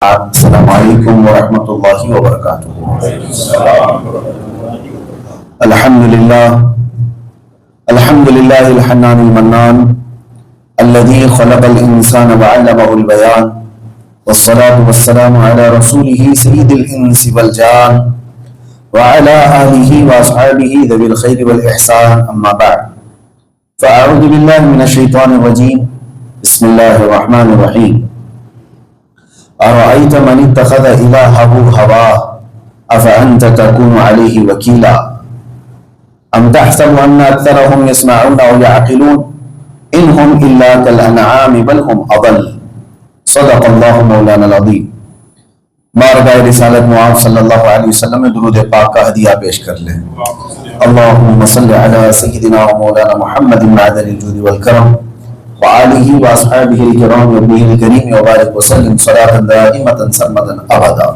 السلام علیکم ورحمۃ اللہ وبرکاتہ۔ الحمد للہ الحنان المنان الذي خلق الانسان وعلمه البيان والصلاة والسلام على رسوله سيد الانس والجان وعلى آله واصحابه ذوي الخير والاحسان، اما بعد فاعوذ باللہ من الشیطان الرجیم، بسم اللہ الرحمن الرحیم۔ أرأيت من اتخذ إلهه هواه أفأنت تكون عليه وكيلا أم تحسب أن أكثرهم يسمعون أو يعقلون إن هم إلا كالأنعام بل هم أضل صدق الله مولانا العظيم۔ بارگاہ رسالت معاذ صلی اللہ علیہ وسلم میں درود پاک کا ہدیہ پیش کر لیں۔ اللهم صل على سيدنا ومولانا محمد معدن الجود والكرم وآلہ واصحابہ الکرام وابنہ الکریم وبارک وسلم صلاۃ دائمۃ سرمدا ابدا۔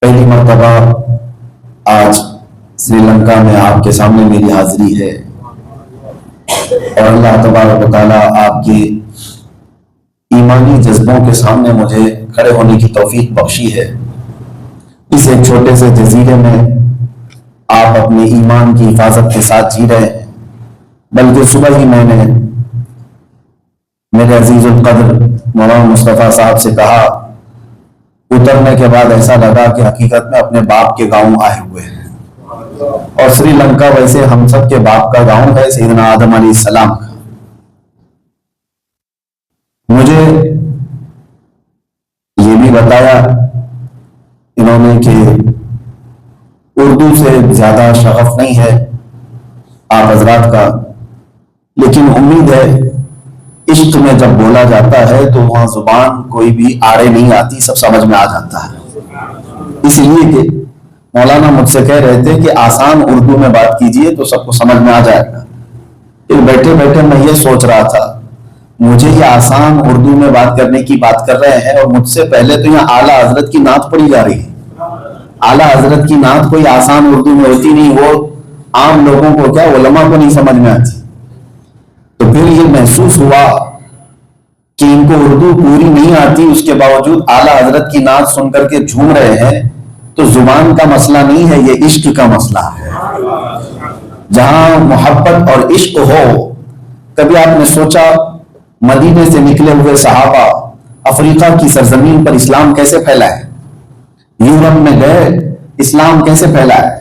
پہلی مرتبہ آج سری لنکا میں آپ کے سامنے میری حاضری ہے، اور اللہ تبارک و تعالیٰ آپ کے ایمانی جذبوں کے سامنے مجھے کھڑے ہونے کی توفیق بخشی ہے۔ اس ایک چھوٹے سے جزیرے میں آپ اپنے ایمان کی حفاظت کے ساتھ جی رہے ہیں، بلکہ صبح ہی میں نے میرے عزیز القدر مولانا مصطفیٰ صاحب سے کہا، اترنے کے بعد ایسا لگا کہ حقیقت میں اپنے باپ کے گاؤں آئے ہوئے ہیں، اور سری لنکا ویسے ہم سب کے باپ کا گاؤں ہے، سیدنا آدم علیہ السلام کا۔ مجھے یہ بھی بتایا انہوں نے کہ اردو سے زیادہ شغف نہیں ہے آپ حضرات کا، لیکن امید ہے عشق میں جب بولا جاتا ہے تو وہاں زبان کوئی بھی آڑے نہیں آتی، سب سمجھ میں آ جاتا ہے۔ اس لیے کہ مولانا مجھ سے کہہ رہے تھے کہ آسان اردو میں بات کیجئے تو سب کو سمجھ میں آ جائے گا۔ پھر بیٹھے بیٹھے میں یہ سوچ رہا تھا، مجھے یہ آسان اردو میں بات کرنے کی بات کر رہے ہیں، اور مجھ سے پہلے تو یہاں اعلیٰ حضرت کی نعت پڑھی جا رہی ہے۔ اعلیٰ حضرت کی نعت کوئی آسان اردو میں ہوتی نہیں، وہ عام لوگوں کو کیا علماء کو نہیں سمجھ میں آتی۔ تو پھر یہ محسوس ہوا کہ ان کو اردو پوری نہیں آتی، اس کے باوجود اعلیٰ حضرت کی نعت سن کر کے جھوم رہے ہیں، تو زبان کا مسئلہ نہیں ہے، یہ عشق کا مسئلہ ہے۔ جہاں محبت اور عشق ہو، کبھی آپ نے سوچا مدینے سے نکلے ہوئے صحابہ افریقہ کی سرزمین پر اسلام کیسے پھیلا ہے؟ یورپ میں گئے اسلام کیسے پھیلا ہے؟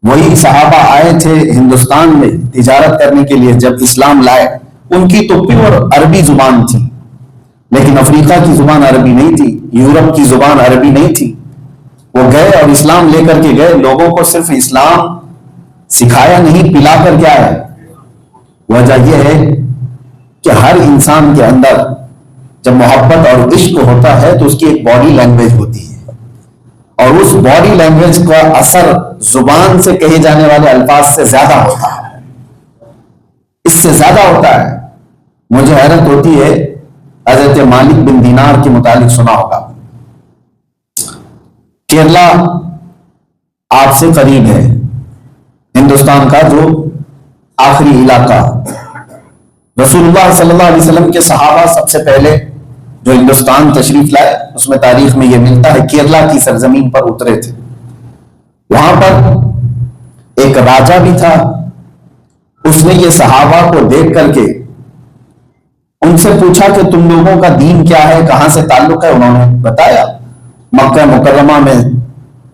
وہی صحابہ آئے تھے ہندوستان میں تجارت کرنے کے لیے، جب اسلام لائے ان کی تو پیور عربی زبان تھی، لیکن افریقہ کی زبان عربی نہیں تھی، یورپ کی زبان عربی نہیں تھی۔ وہ گئے اور اسلام لے کر کے گئے، لوگوں کو صرف اسلام سکھایا نہیں، پلا کر کے آیا۔ وجہ یہ ہے کہ ہر انسان کے اندر جب محبت اور عشق ہوتا ہے تو اس کی ایک باڈی لینگویج ہوتی ہے، اور اس باڈی لینگویج کا اثر زبان سے کہے جانے والے الفاظ سے زیادہ ہوتا ہے، اس سے زیادہ ہوتا ہے۔ مجھے حیرت ہوتی ہے، حضرت مالک بن دینار کے متعلق سنا ہوگا، کیرلا آپ سے قریب ہے، ہندوستان کا جو آخری علاقہ۔ رسول اللہ صلی اللہ علیہ وسلم کے صحابہ سب سے پہلے جو ہندوستان تشریف لائے، اس میں تاریخ میں یہ ملتا ہے کیرلا کی سرزمین پر اترے تھے۔ وہاں پر ایک راجا بھی تھا، اس نے یہ صحابہ کو دیکھ کر کے ان سے پوچھا کہ تم لوگوں کا دین کیا ہے، کہاں سے تعلق ہے؟ انہوں نے بتایا مکہ مکرمہ میں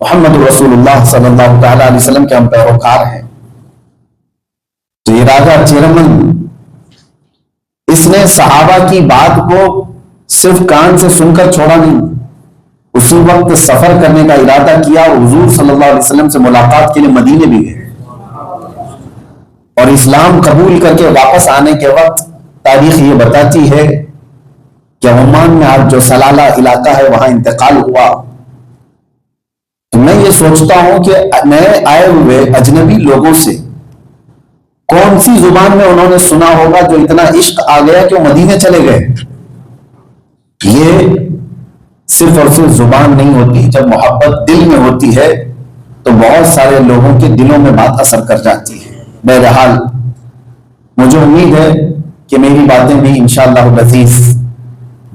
محمد رسول اللہ صلی اللہ تعالی علیہ وسلم کے ہم پیروکار ہیں۔ تو یہ راجا چیرمن، اس نے صحابہ کی بات کو صرف کان سے سن کر چھوڑا نہیں، اسی وقت سفر کرنے کا ارادہ کیا اور حضور صلی اللہ علیہ وسلم سے ملاقات کے لیے مدینے بھی گئے، اور اسلام قبول کر کے واپس آنے کے وقت تاریخ یہ بتاتی ہے کہ عمان میں آج جو سلالہ علاقہ ہے وہاں انتقال ہوا۔ تو میں یہ سوچتا ہوں کہ نئے آئے ہوئے اجنبی لوگوں سے کون سی زبان میں انہوں نے سنا ہوگا جو اتنا عشق آ گیا کہ وہ مدینے چلے گئے۔ یہ صرف اور صرف زبان نہیں ہوتی، جب محبت دل میں ہوتی ہے تو بہت سارے لوگوں کے دلوں میں بات اثر کر جاتی ہے۔ بہرحال مجھے امید ہے کہ میری باتیں بھی انشاءاللہ العزیز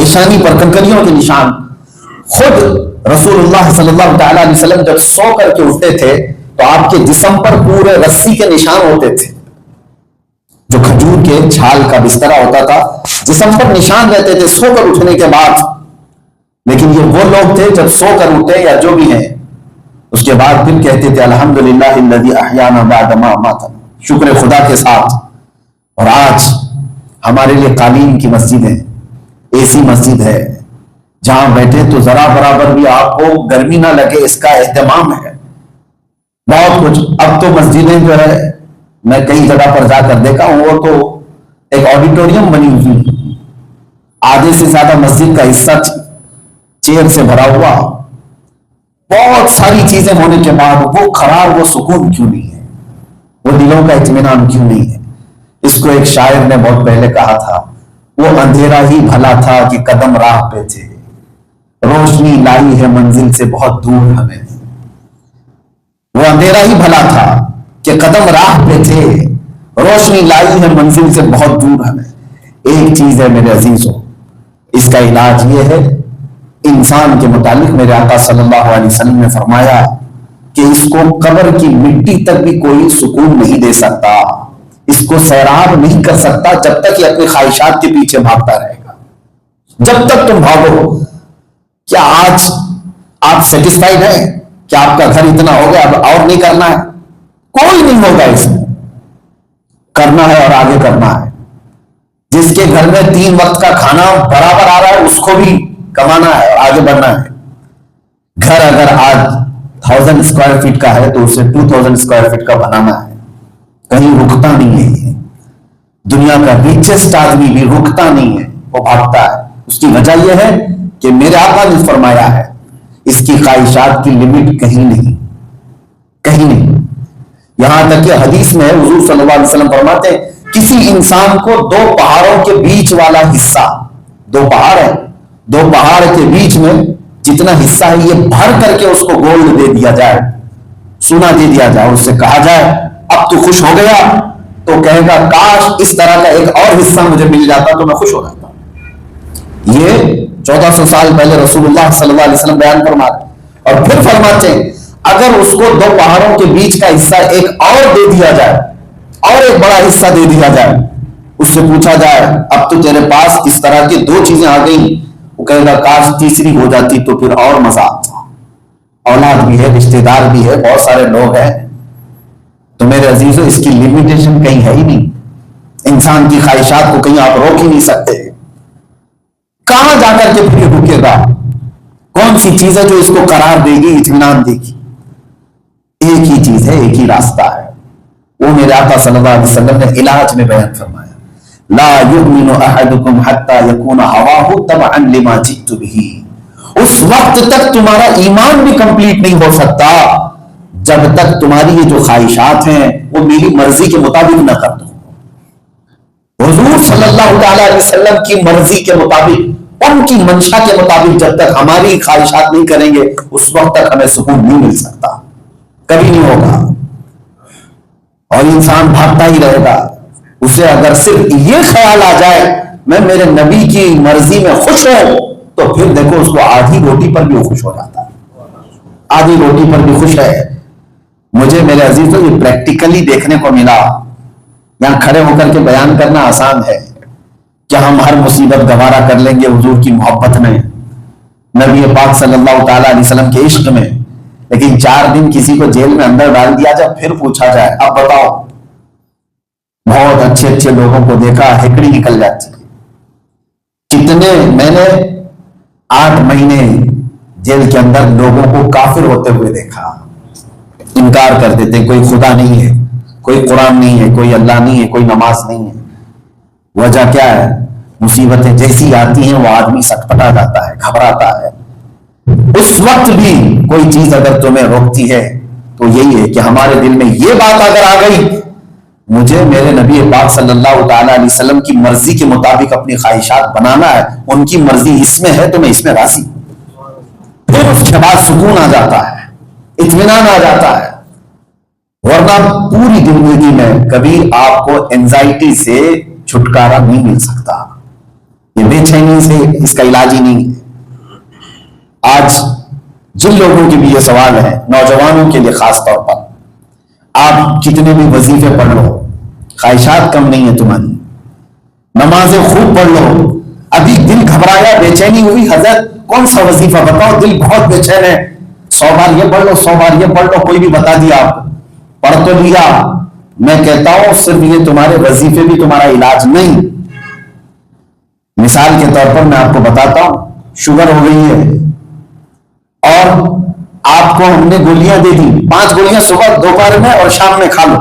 پیشانی پر کنکریوں کے نشان. خود رسول اللہ صلی اللہ تعالی علیہ وسلم جب سو کر کے اٹھتے تھے تو آپ کے جسم پر پورے رسی کے نشان ہوتے تھے. جو کھجور کے چھال کا بسترا ہوتا تھا, جسم پر نشان رہتے تھے سو کر اٹھنے کے بعد. لیکن یہ وہ لوگ تھے جب سو کر اٹھے یا جو بھی ہیں اس کے بعد پھر کہتے تھے الحمدللہ الذی احیانا بعد ما اماتنا, شکر خدا کے ساتھ. اور آج ہمارے لیے قالین کی مسجد ہے, اے سی مسجد ہے, جہاں بیٹھے تو ذرا برابر بھی آپ کو گرمی نہ لگے, اس کا اہتمام ہے. بہت کچھ. اب تو مسجدیں جو ہے میں کئی جگہ پر جا کر دیکھا ہوں, وہ تو ایک آڈیٹوریم بنی ہوئی, آدھے سے زیادہ مسجد کا حصہ چیئر سے بھرا ہوا. بہت ساری چیزیں ہونے کے بعد وہ قرار, وہ سکون کیوں نہیں ہے, وہ دلوں کا اطمینان کیوں نہیں ہے؟ اس کو ایک شاعر نے بہت پہلے کہا تھا, وہ اندھیرا ہی بھلا تھا کہ قدم راہ پہ تھے, روشنی لائی ہے منزل سے بہت دور ہمیں. وہ اندھیرا ہی بھلا تھا کہ قدم راہ پہ تھے, روشنی لائی ہے منزل سے بہت دور ہمیں. ایک چیز ہے میرے عزیزوں, اس کا علاج یہ ہے. انسان کے متعلق میرے آقا صلی اللہ علیہ وسلم نے فرمایا کہ اس کو قبر کی مٹی تک بھی کوئی سکون نہیں دے سکتا, اس کو سیراب نہیں کر سکتا جب تک یہ اپنی خواہشات کے پیچھے بھاگتا رہے گا. جب تک تم بھاگو, کیا آج آپ سیٹسفائیڈ ہیں کہ آپ کا گھر اتنا ہو گیا اب اور نہیں کرنا ہے؟ کوئی نہیں ہوگا, اس میں کرنا ہے اور آگے کرنا ہے. جس کے گھر میں 3 وقت کا کھانا برابر آ رہا ہے اس کو بھی کمانا ہے اور آگے بڑھنا ہے. گھر اگر آج 1000 اسکوائر فٹ کا ہے تو اسے 2000 اسکوائر فٹ کا بنانا ہے. کہیں رکتا نہیں ہے. دنیا کا ریچسٹ آدمی بھی رکتا نہیں ہے, وہ بھاگتا ہے. اس کی وجہ یہ ہے کہ میرے آقا نے فرمایا ہے اس کی خواہشات کی لمٹ کہیں نہیں, کہیں نہیں. یہاں تک کہ حدیث میں حضور صلی اللہ علیہ وسلم فرماتے ہیں کسی انسان کو 2 پہاڑوں کے بیچ والا حصہ, 2 پہاڑ ہے, 2 پہاڑ کے بیچ میں جتنا حصہ ہے یہ بھر کر کے اس کو گولڈ دے دیا جائے, سونا دے دیا جائے, اس سے کہا جائے اب تو خوش ہو گیا, تو کہے گا کاش اس طرح کا ایک اور حصہ مجھے مل جاتا تو میں خوش ہو جاتا. یہ 1400 سال پہلے رسول اللہ صلی اللہ علیہ وسلم بیان فرماتے. اور پھر فرماتے ہیں اگر اس کو 2 پہاڑوں کے بیچ کا حصہ ایک اور دے دیا جائے, اور ایک بڑا حصہ دے دیا جائے, اس سے پوچھا جائے اب تو تیرے پاس اس طرح کی 2 چیزیں آ گئی, وہ کہے گا کاش تیسری ہو جاتی تو پھر اور مزہ آتا. اولاد بھی ہے, رشتہ دار بھی ہے, بہت سارے لوگ ہیں. تو میرے عزیزوں اس کی لمیٹیشن کہیں ہے ہی نہیں. انسان کی خواہشات کو کہیں آپ روک ہی نہیں سکتے. کہاں جا کر کے پھر رکے گا؟ کون سی چیز ہے جو اس کو قرار دے گی, اطمینان دے گی؟ ایک ہی چیز ہے, ایک ہی راستہ ہے. وہ میرے آقا صلی اللہ علیہ وسلم نے علاج میں بیان فرمایا لا یؤمن احدکم حتی یکون ہواہ تبعا لما جئت بہ. اس وقت تک تمہارا ایمان بھی کمپلیٹ نہیں ہو سکتا جب تک تمہاری یہ جو خواہشات ہیں وہ میری مرضی کے مطابق نہ کر دو. حضور صلی اللہ تعالی علیہ وسلم کی مرضی کے مطابق, ان کی منشا کے مطابق جب تک ہماری خواہشات نہیں کریں گے اس وقت تک ہمیں سکون نہیں مل سکتا, کبھی نہیں ہوگا. اور انسان بھاگتا ہی رہے گا. اسے اگر صرف یہ خیال آ جائے میں میرے نبی کی مرضی میں خوش ہوں, تو پھر دیکھو اس کو آدھی روٹی پر بھی وہ خوش ہو جاتا ہے, آدھی روٹی پر بھی خوش ہے. مجھے میرے عزیزوں یہ پریکٹیکلی دیکھنے کو ملا. یہاں کھڑے ہو کر کے بیان کرنا آسان ہے کہ ہم ہر مصیبت گوارا کر لیں گے حضور کی محبت میں, نبی پاک صلی اللہ تعالی علیہ وسلم کے عشق میں. لیکن 4 دن کسی کو جیل میں اندر ڈال دیا جائے, پھر پوچھا جائے اب بتاؤ. بہت اچھے اچھے لوگوں کو دیکھا ہکڑی نکل جاتی ہے. کتنے میں نے 8 مہینے جیل کے اندر لوگوں کو کافر ہوتے ہوئے دیکھا, انکار کر دیتے, کوئی خدا نہیں ہے, کوئی قرآن نہیں ہے, کوئی اللہ نہیں ہے, کوئی نماز نہیں ہے. وجہ کیا ہے؟ مصیبتیں جیسی آتی ہیں وہ آدمی سٹپٹا جاتا ہے, گھبراتا ہے. اس وقت بھی کوئی چیز اگر تمہیں روکتی ہے تو یہی ہے کہ ہمارے دل میں یہ بات اگر آ گئی مجھے میرے نبی پاک صلی اللہ تعالی علیہ وسلم کی مرضی کے مطابق اپنی خواہشات بنانا ہے, ان کی مرضی اس میں ہے تو میں اس میں راضی ہوں. پھر اس کے بعد سکون آ جاتا ہے, اطمینان آ جاتا ہے. ورنہ پوری زندگی میں کبھی آپ کو اینزائٹی سے چھٹکارا نہیں مل سکتا. یہ بے چینی سے اس کا علاج ہی نہیں ہے۔ آج جن لوگوں کے بھی یہ سوال ہے، نوجوانوں کے لیے خاص طور پر، آپ کتنے بھی وظیفے پڑھ لو، خواہشات کم نہیں ہے تمہاری، نمازیں خوب پڑھ لو، ابھی دل گھبرایا، بے چینی ہوئی، حضرت کون سا وظیفہ بتاؤ، دل بہت بے چین ہے، 100 بار یہ پڑھ لو، 100 بار یہ پڑھ لو، کوئی بھی بتا دیا آپ کو، پڑھ تو لیا۔ میں کہتا ہوں صرف یہ تمہارے وظیفے بھی تمہارا علاج نہیں۔ مثال کے طور پر میں آپ کو بتاتا ہوں، شوگر ہو گئی ہے اور آپ کو ہم نے گولیاں دے دی، 5 گولیاں صبح، دوپہر میں اور شام میں کھا لو،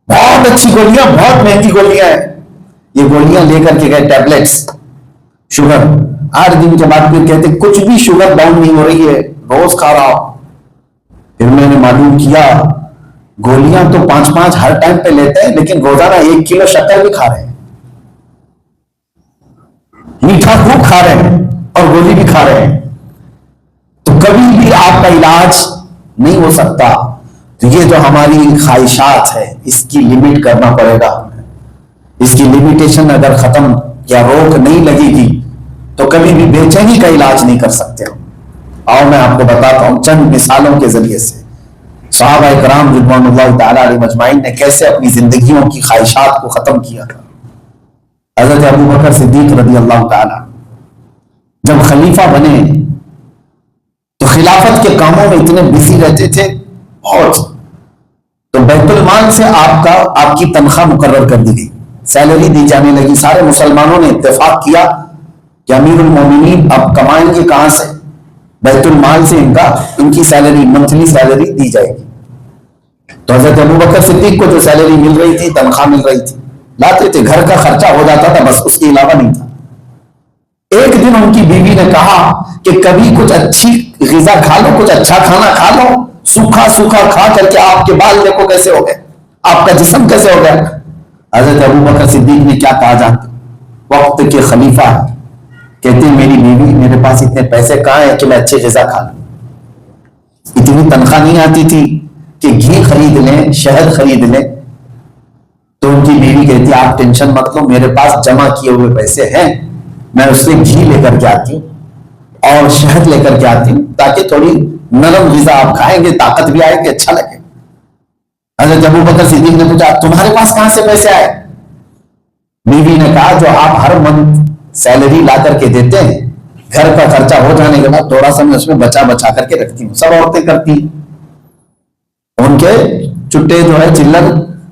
بہت اچھی گولیاں، بہت مہنگی گولیاں ہیں، یہ گولیاں لے کر کے گئے ٹیبلٹس شوگر، 8 دن کے بعد پھر کہتے کچھ بھی شوگر ڈاؤن نہیں ہو رہی ہے، روز کھا رہا ہوں۔ پھر میں نے معلوم کیا گولیاں تو 5 ہر ٹائم پہ لیتے ہیں، لیکن روزانہ 1 کلو شکر بھی کھا رہے ہیں، میٹھا خوب کھا رہے ہیں اور گولی بھی کھا رہے ہیں، تو کبھی بھی آپ کا علاج نہیں ہو سکتا۔ تو یہ جو ہماری خواہشات ہے اس کی لمٹ کرنا پڑے گا، اس کی لمیٹیشن اگر ختم یا روک نہیں لگے گی تو کبھی بھی بے چینی کا علاج نہیں کر سکتے ہم۔ آؤ میں آپ کو بتاتا ہوں چند مثالوں کے ذریعے سے صحابہ کرام رضوان اللہ تعالی علیہ مجمعین نے کیسے اپنی زندگیوں کی خواہشات کو ختم کیا تھا۔ حضرت ابو بکر صدیق رضی اللہ تعالی جب خلیفہ بنے تو خلافت کے کاموں میں اتنے بزی رہتے تھے بہت، تو بیت المال سے آپ کی تنخواہ مقرر کر دی گئی، سیلری دی جانے لگی۔ سارے مسلمانوں نے اتفاق کیا کہ امیر المومنین اب کمائیں گے کہاں سے، بیت المال سے ان کی سیلری، منتھلی سیلری دی جائے گی۔ تو حضرت ابو بکر صدیق کو جو سیلری مل رہی تھی، تنخواہ مل رہی تھی، لاتے تھے، گھر کا خرچہ ہو جاتا تھا، بس اس کے علاوہ نہیں تھا۔ ایک دن ان کی بیوی نے کہا کہ کبھی کچھ اچھی غذا کھا لو، کچھ اچھا کھانا کھا لو، سوکھا کھا کر کے آپ کے بال دیکھو کیسے ہو گئے، آپ کا جسم کیسے ہو گیا۔ حضرت ابو بکر صدیق نے کیا کہا جانتے، وقت کے خلیفہ ہے، کہتے ہیں میری بیوی میرے پاس اتنے پیسے کہاں ہیں کہ میں اچھے غذا کھا لوں، اتنی تنخواہ نہیں آتی تھی کہ گھی خرید لیں، شہد خرید لیں۔ تو ان کی بیوی کہتی آپ ٹینشن مت لو، میرے پاس جمع کیے ہوئے پیسے ہیں، میں اس سے گھی لے کر کے آتی ہوں اور شہد لے کر کے آتی ہوں، تاکہ تھوڑی نرم غذا آپ کھائیں گے، طاقت بھی آئے گی، اچھا لگے۔ حضرت ابو بکر صدیق نے پوچھا تمہارے پاس کہاں سے پیسے آئے؟ بیوی نے کہا جو آپ ہر منتھ سیلری لا کر کے دیتے ہیں، گھر کا خرچہ ہو جانے کے بعد تھوڑا سا میں اس میں بچا کر کے رکھتی ہوں، سب عورتیں کرتی ہیں، ان کے چٹے جو ہے چلر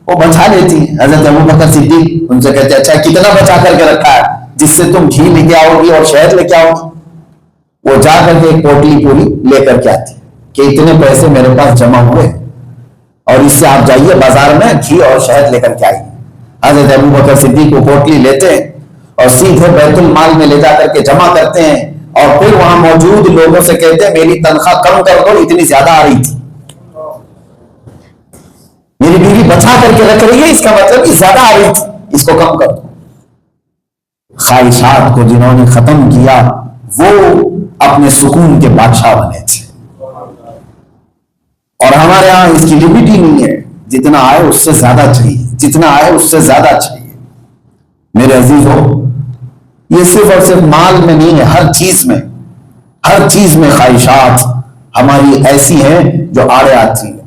وہ بچا لیتی ہیں۔ حضرت ابو بکر صدیق ان سے کہتے اچھا کتنا بچا کر کے رکھا ہے جس سے تم گھی لے کے آؤ گی اور شہد لے کے آؤ گی؟ وہ جا کر کے ایک پوٹلی پوری لے کر کے آتی کہ اتنے پیسے میرے پاس جمع ہوئے اور اس سے آپ جائیے بازار میں گھی اور شہد لے کر کے آئیے۔ حضرت ابو بکر صدیق وہ پوٹلی لیتے ہیں اور سیدھے بیت المال میں لے جا کر کے جمع کرتے ہیں، اور پھر وہاں موجود لوگوں سے کہتے ہیں میری تنخواہ کم کر دو، اتنی زیادہ آ رہی تھی، میری بیوی بچا کر کے رکھ رہی ہے، اس کا مطلب کہ زیادہ آ رہی تھی، اس کو کم کر دو۔ خواہشات کو جنہوں نے ختم کیا وہ اپنے سکون کے بادشاہ بنے تھے، اور ہمارے ہاں اس کی لمٹ ہی نہیں ہے، جتنا آئے اس سے زیادہ چاہیے، جتنا آئے اس سے زیادہ چاہیے۔ میرے عزیزو، یہ صرف اور صرف مال میں نہیں ہے، ہر چیز میں خواہشات ہماری ایسی ہیں جو آڑے آتی ہیں۔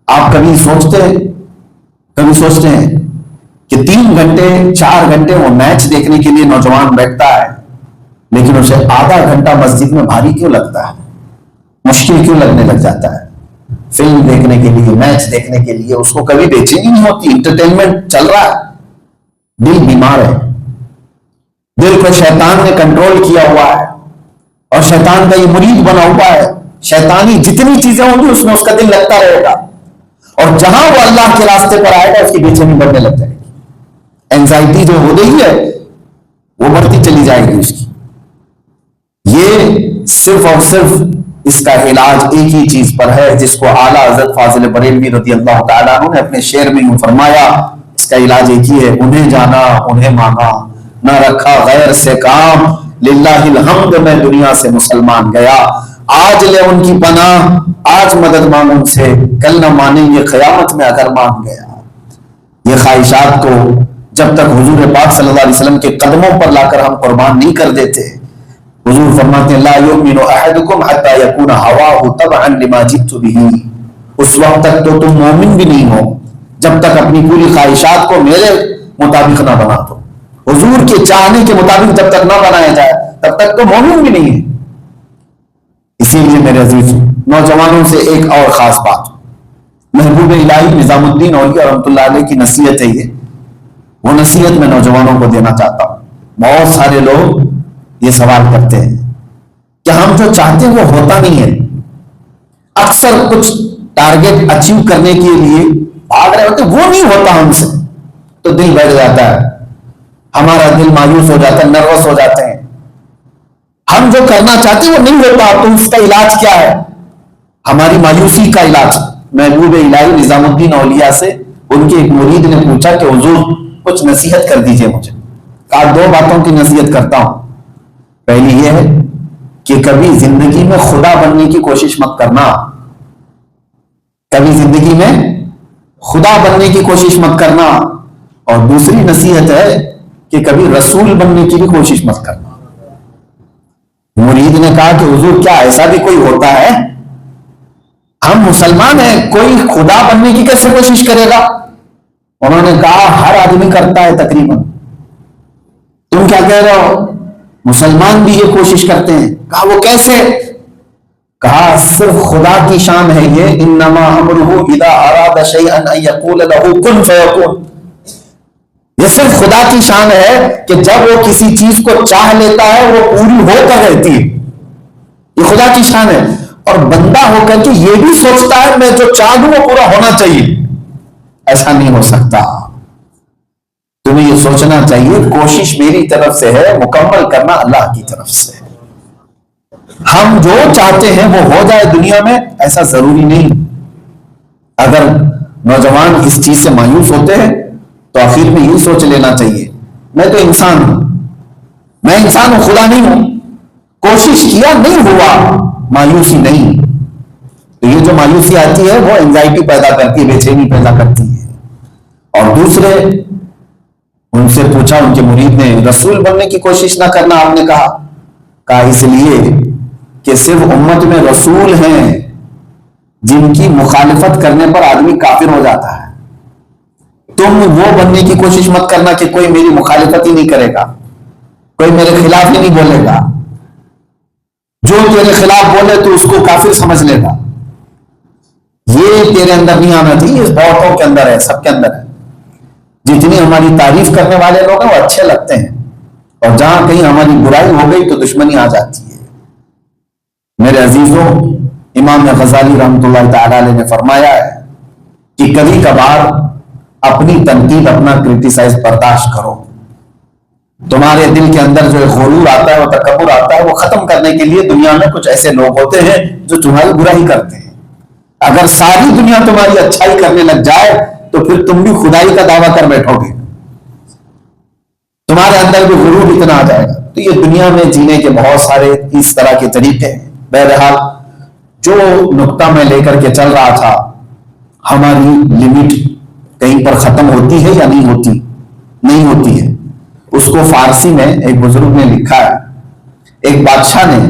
آپ کبھی سوچتے ہیں کہ 3 گھنٹے 4 گھنٹے وہ میچ دیکھنے کے لیے نوجوان بیٹھتا ہے، لیکن اسے آدھا گھنٹہ مسجد میں بھاری کیوں لگتا ہے، مشکل کیوں لگنے لگ جاتا ہے؟ فلم دیکھنے کے لیے، میچ دیکھنے کے لیے اس کو کبھی بے چینی نہیں ہوتی، انٹرٹینمنٹ چل رہا ہے، دل بیمار ہے، دل کو شیطان نے کنٹرول کیا ہوا ہے اور شیطان کا یہ مرید بنا ہوا ہے، شیطانی جتنی چیزیں ہوں گی اس میں اس کا دل لگتا رہے گا، اور جہاں وہ اللہ کے راستے پر آئے گا اس کی بے چینی بڑھنے لگ جائے گی، اینزائٹی جو ہو گئی ہے وہ بڑھتی چلی جائے گی اس کی۔ یہ صرف اور صرف اس کا علاج ایک ہی چیز پر ہے، جس کو اعلیٰ حضرت فاضل بریلوی رضی اللہ تعالیٰ عنہ نے اپنے شعر میں یوں فرمایا، اس کا علاج ایک ہی ہے، انہیں جانا انہیں مانا، نہ رکھا غیر سے کام، للہ الحمد میں دنیا سے مسلمان گیا، آج لے ان کی پناہ، آج مدد مانگ ان سے، کل نہ مانیں گے قیامت میں اگر مان گیا۔ یہ خواہشات کو جب تک حضور پاک صلی اللہ علیہ وسلم کے قدموں پر لا کر ہم قربان نہیں کر دیتے. حضور فرماتے ہیں لا یؤمن احدکم حتی یکون ہواہ تبعا لما جئت بہ. اس وقت تک تو تم مومن بھی نہیں ہو جب تک اپنی پوری خواہشات کو میرے مطابق نہ بنا دو. حضور کے چاہنے کے مطابق جب تک نہ بنایا جائے تب تک تو مومن بھی نہیں ہے. اسی لیے میرے عزیز نوجوانوں سے ایک اور خاص بات, محبوب الہی نظام الدین اولیاء رحمۃ اللہ علیہ کی نصیحت ہے یہ, وہ نصیحت میں نوجوانوں کو دینا چاہتا ہوں. بہت سارے لوگ یہ سوال کرتے ہیں کہ ہم جو چاہتے ہیں وہ ہوتا نہیں ہے. اکثر کچھ ٹارگیٹ اچیو کرنے کے لیے بھاگ رہے ہوتے, وہ نہیں ہوتا ہم سے, تو دل بیٹھ جاتا ہے, ہمارا دل مایوس ہو جاتا ہے, نروس ہو جاتے ہیں. ہم جو کرنا چاہتے ہیں وہ نہیں ہوتا, تو اس کا علاج کیا ہے؟ ہماری مایوسی کا علاج. محبوب الہی نظام الدین اولیاء سے ان کے ایک مرید نے پوچھا کہ حضور کچھ نصیحت کر دیجئے مجھے. کہا دو باتوں کی نصیحت کرتا ہوں. پہلی یہ ہے کہ کبھی زندگی میں خدا بننے کی کوشش مت کرنا, کبھی زندگی میں خدا بننے کی کوشش مت کرنا. اور دوسری نصیحت ہے کہ کبھی رسول بننے کی بھی کوشش مت کرنا. مرید نے کہا کہ حضور کیا ایسا بھی کوئی ہوتا ہے؟ ہم مسلمان ہیں, کوئی خدا بننے کی کیسے کوشش کرے گا؟ انہوں نے کہا ہر آدمی کرتا ہے تقریباً. تم کیا کہہ رہے ہو؟ مسلمان بھی یہ کوشش کرتے ہیں. کہا وہ کیسے؟ کہا صرف خدا کی شان ہے یہ, انما امرہ اذا اراد شیئا ان یقول له کن فیکون. یہ صرف خدا کی شان ہے کہ جب وہ کسی چیز کو چاہ لیتا ہے وہ پوری ہو کر رہتی ہے. یہ خدا کی شان ہے. اور بندہ ہو کر کے یہ بھی سوچتا ہے میں جو چاہ دوں وہ پورا ہونا چاہیے. ایسا نہیں ہو سکتا. تمہیں یہ سوچنا چاہیے کوشش میری طرف سے ہے, مکمل کرنا اللہ کی طرف سے ہے. ہم جو چاہتے ہیں وہ ہو جائے دنیا میں, ایسا ضروری نہیں. اگر نوجوان اس چیز سے مایوس ہوتے ہیں تو آخر میں یہ سوچ لینا چاہیے میں تو انسان ہوں, میں انسان ہوں, خدا نہیں ہوں. کوشش کیا نہیں ہوا, مایوسی نہیں. تو یہ جو مایوسی آتی ہے وہ انزائٹی پیدا کرتی ہے, بے چینی پیدا کرتی ہے. اور دوسرے ان سے پوچھا, ان کے مرید نے, رسول بننے کی کوشش نہ کرنا آپ نے کہا اس لیے کہ صرف امت میں رسول ہیں جن کی مخالفت کرنے پر آدمی کافر ہو جاتا ہے. تم وہ بننے کی کوشش مت کرنا کہ کوئی میری مخالفت ہی نہیں کرے گا, کوئی میرے خلاف ہی نہیں بولے گا. جو تیرے خلاف بولے تو اس کو کافر سمجھ لے گا. یہ تیرے اندر نہیں آنا چاہیے. اس بہتوں کے اندر ہے, سب کے اندر ہے. جتنی ہماری تعریف کرنے والے لوگ ہیں وہ اچھے لگتے ہیں, اور جہاں کہیں ہماری برائی ہو گئی تو دشمنی آ جاتی ہے. میرے عزیزوں, امام غزالی رحمۃ اللہ تعالی علیہ نے فرمایا ہے کہ کبھی کبھار اپنی تنقید, اپنا کرٹیسائز برداشت کرو. تمہارے دل کے اندر جو غرور آتا ہے, وہ تکبر آتا ہے, وہ ختم کرنے کے لیے دنیا میں کچھ ایسے لوگ ہوتے ہیں جو تمہاری برائی کرتے ہیں. اگر ساری دنیا تمہاری اچھائی کرنے لگ جائے تو پھر تم بھی خدائی کا دعویٰ کر بیٹھو گے, تمہارے اندر بھی غرور اتنا آ جائے گا. تو یہ دنیا میں جینے کے بہت سارے اس طرح کے طریقے ہیں. بہرحال جو نقطہ میں لے کر کے چل رہا تھا, ہماری لمٹ کہیں پر ختم ہوتی ہے یا نہیں ہوتی؟ نہیں ہوتی ہے. اس کو فارسی میں ایک بزرگ نے لکھا ہے, ایک بادشاہ نے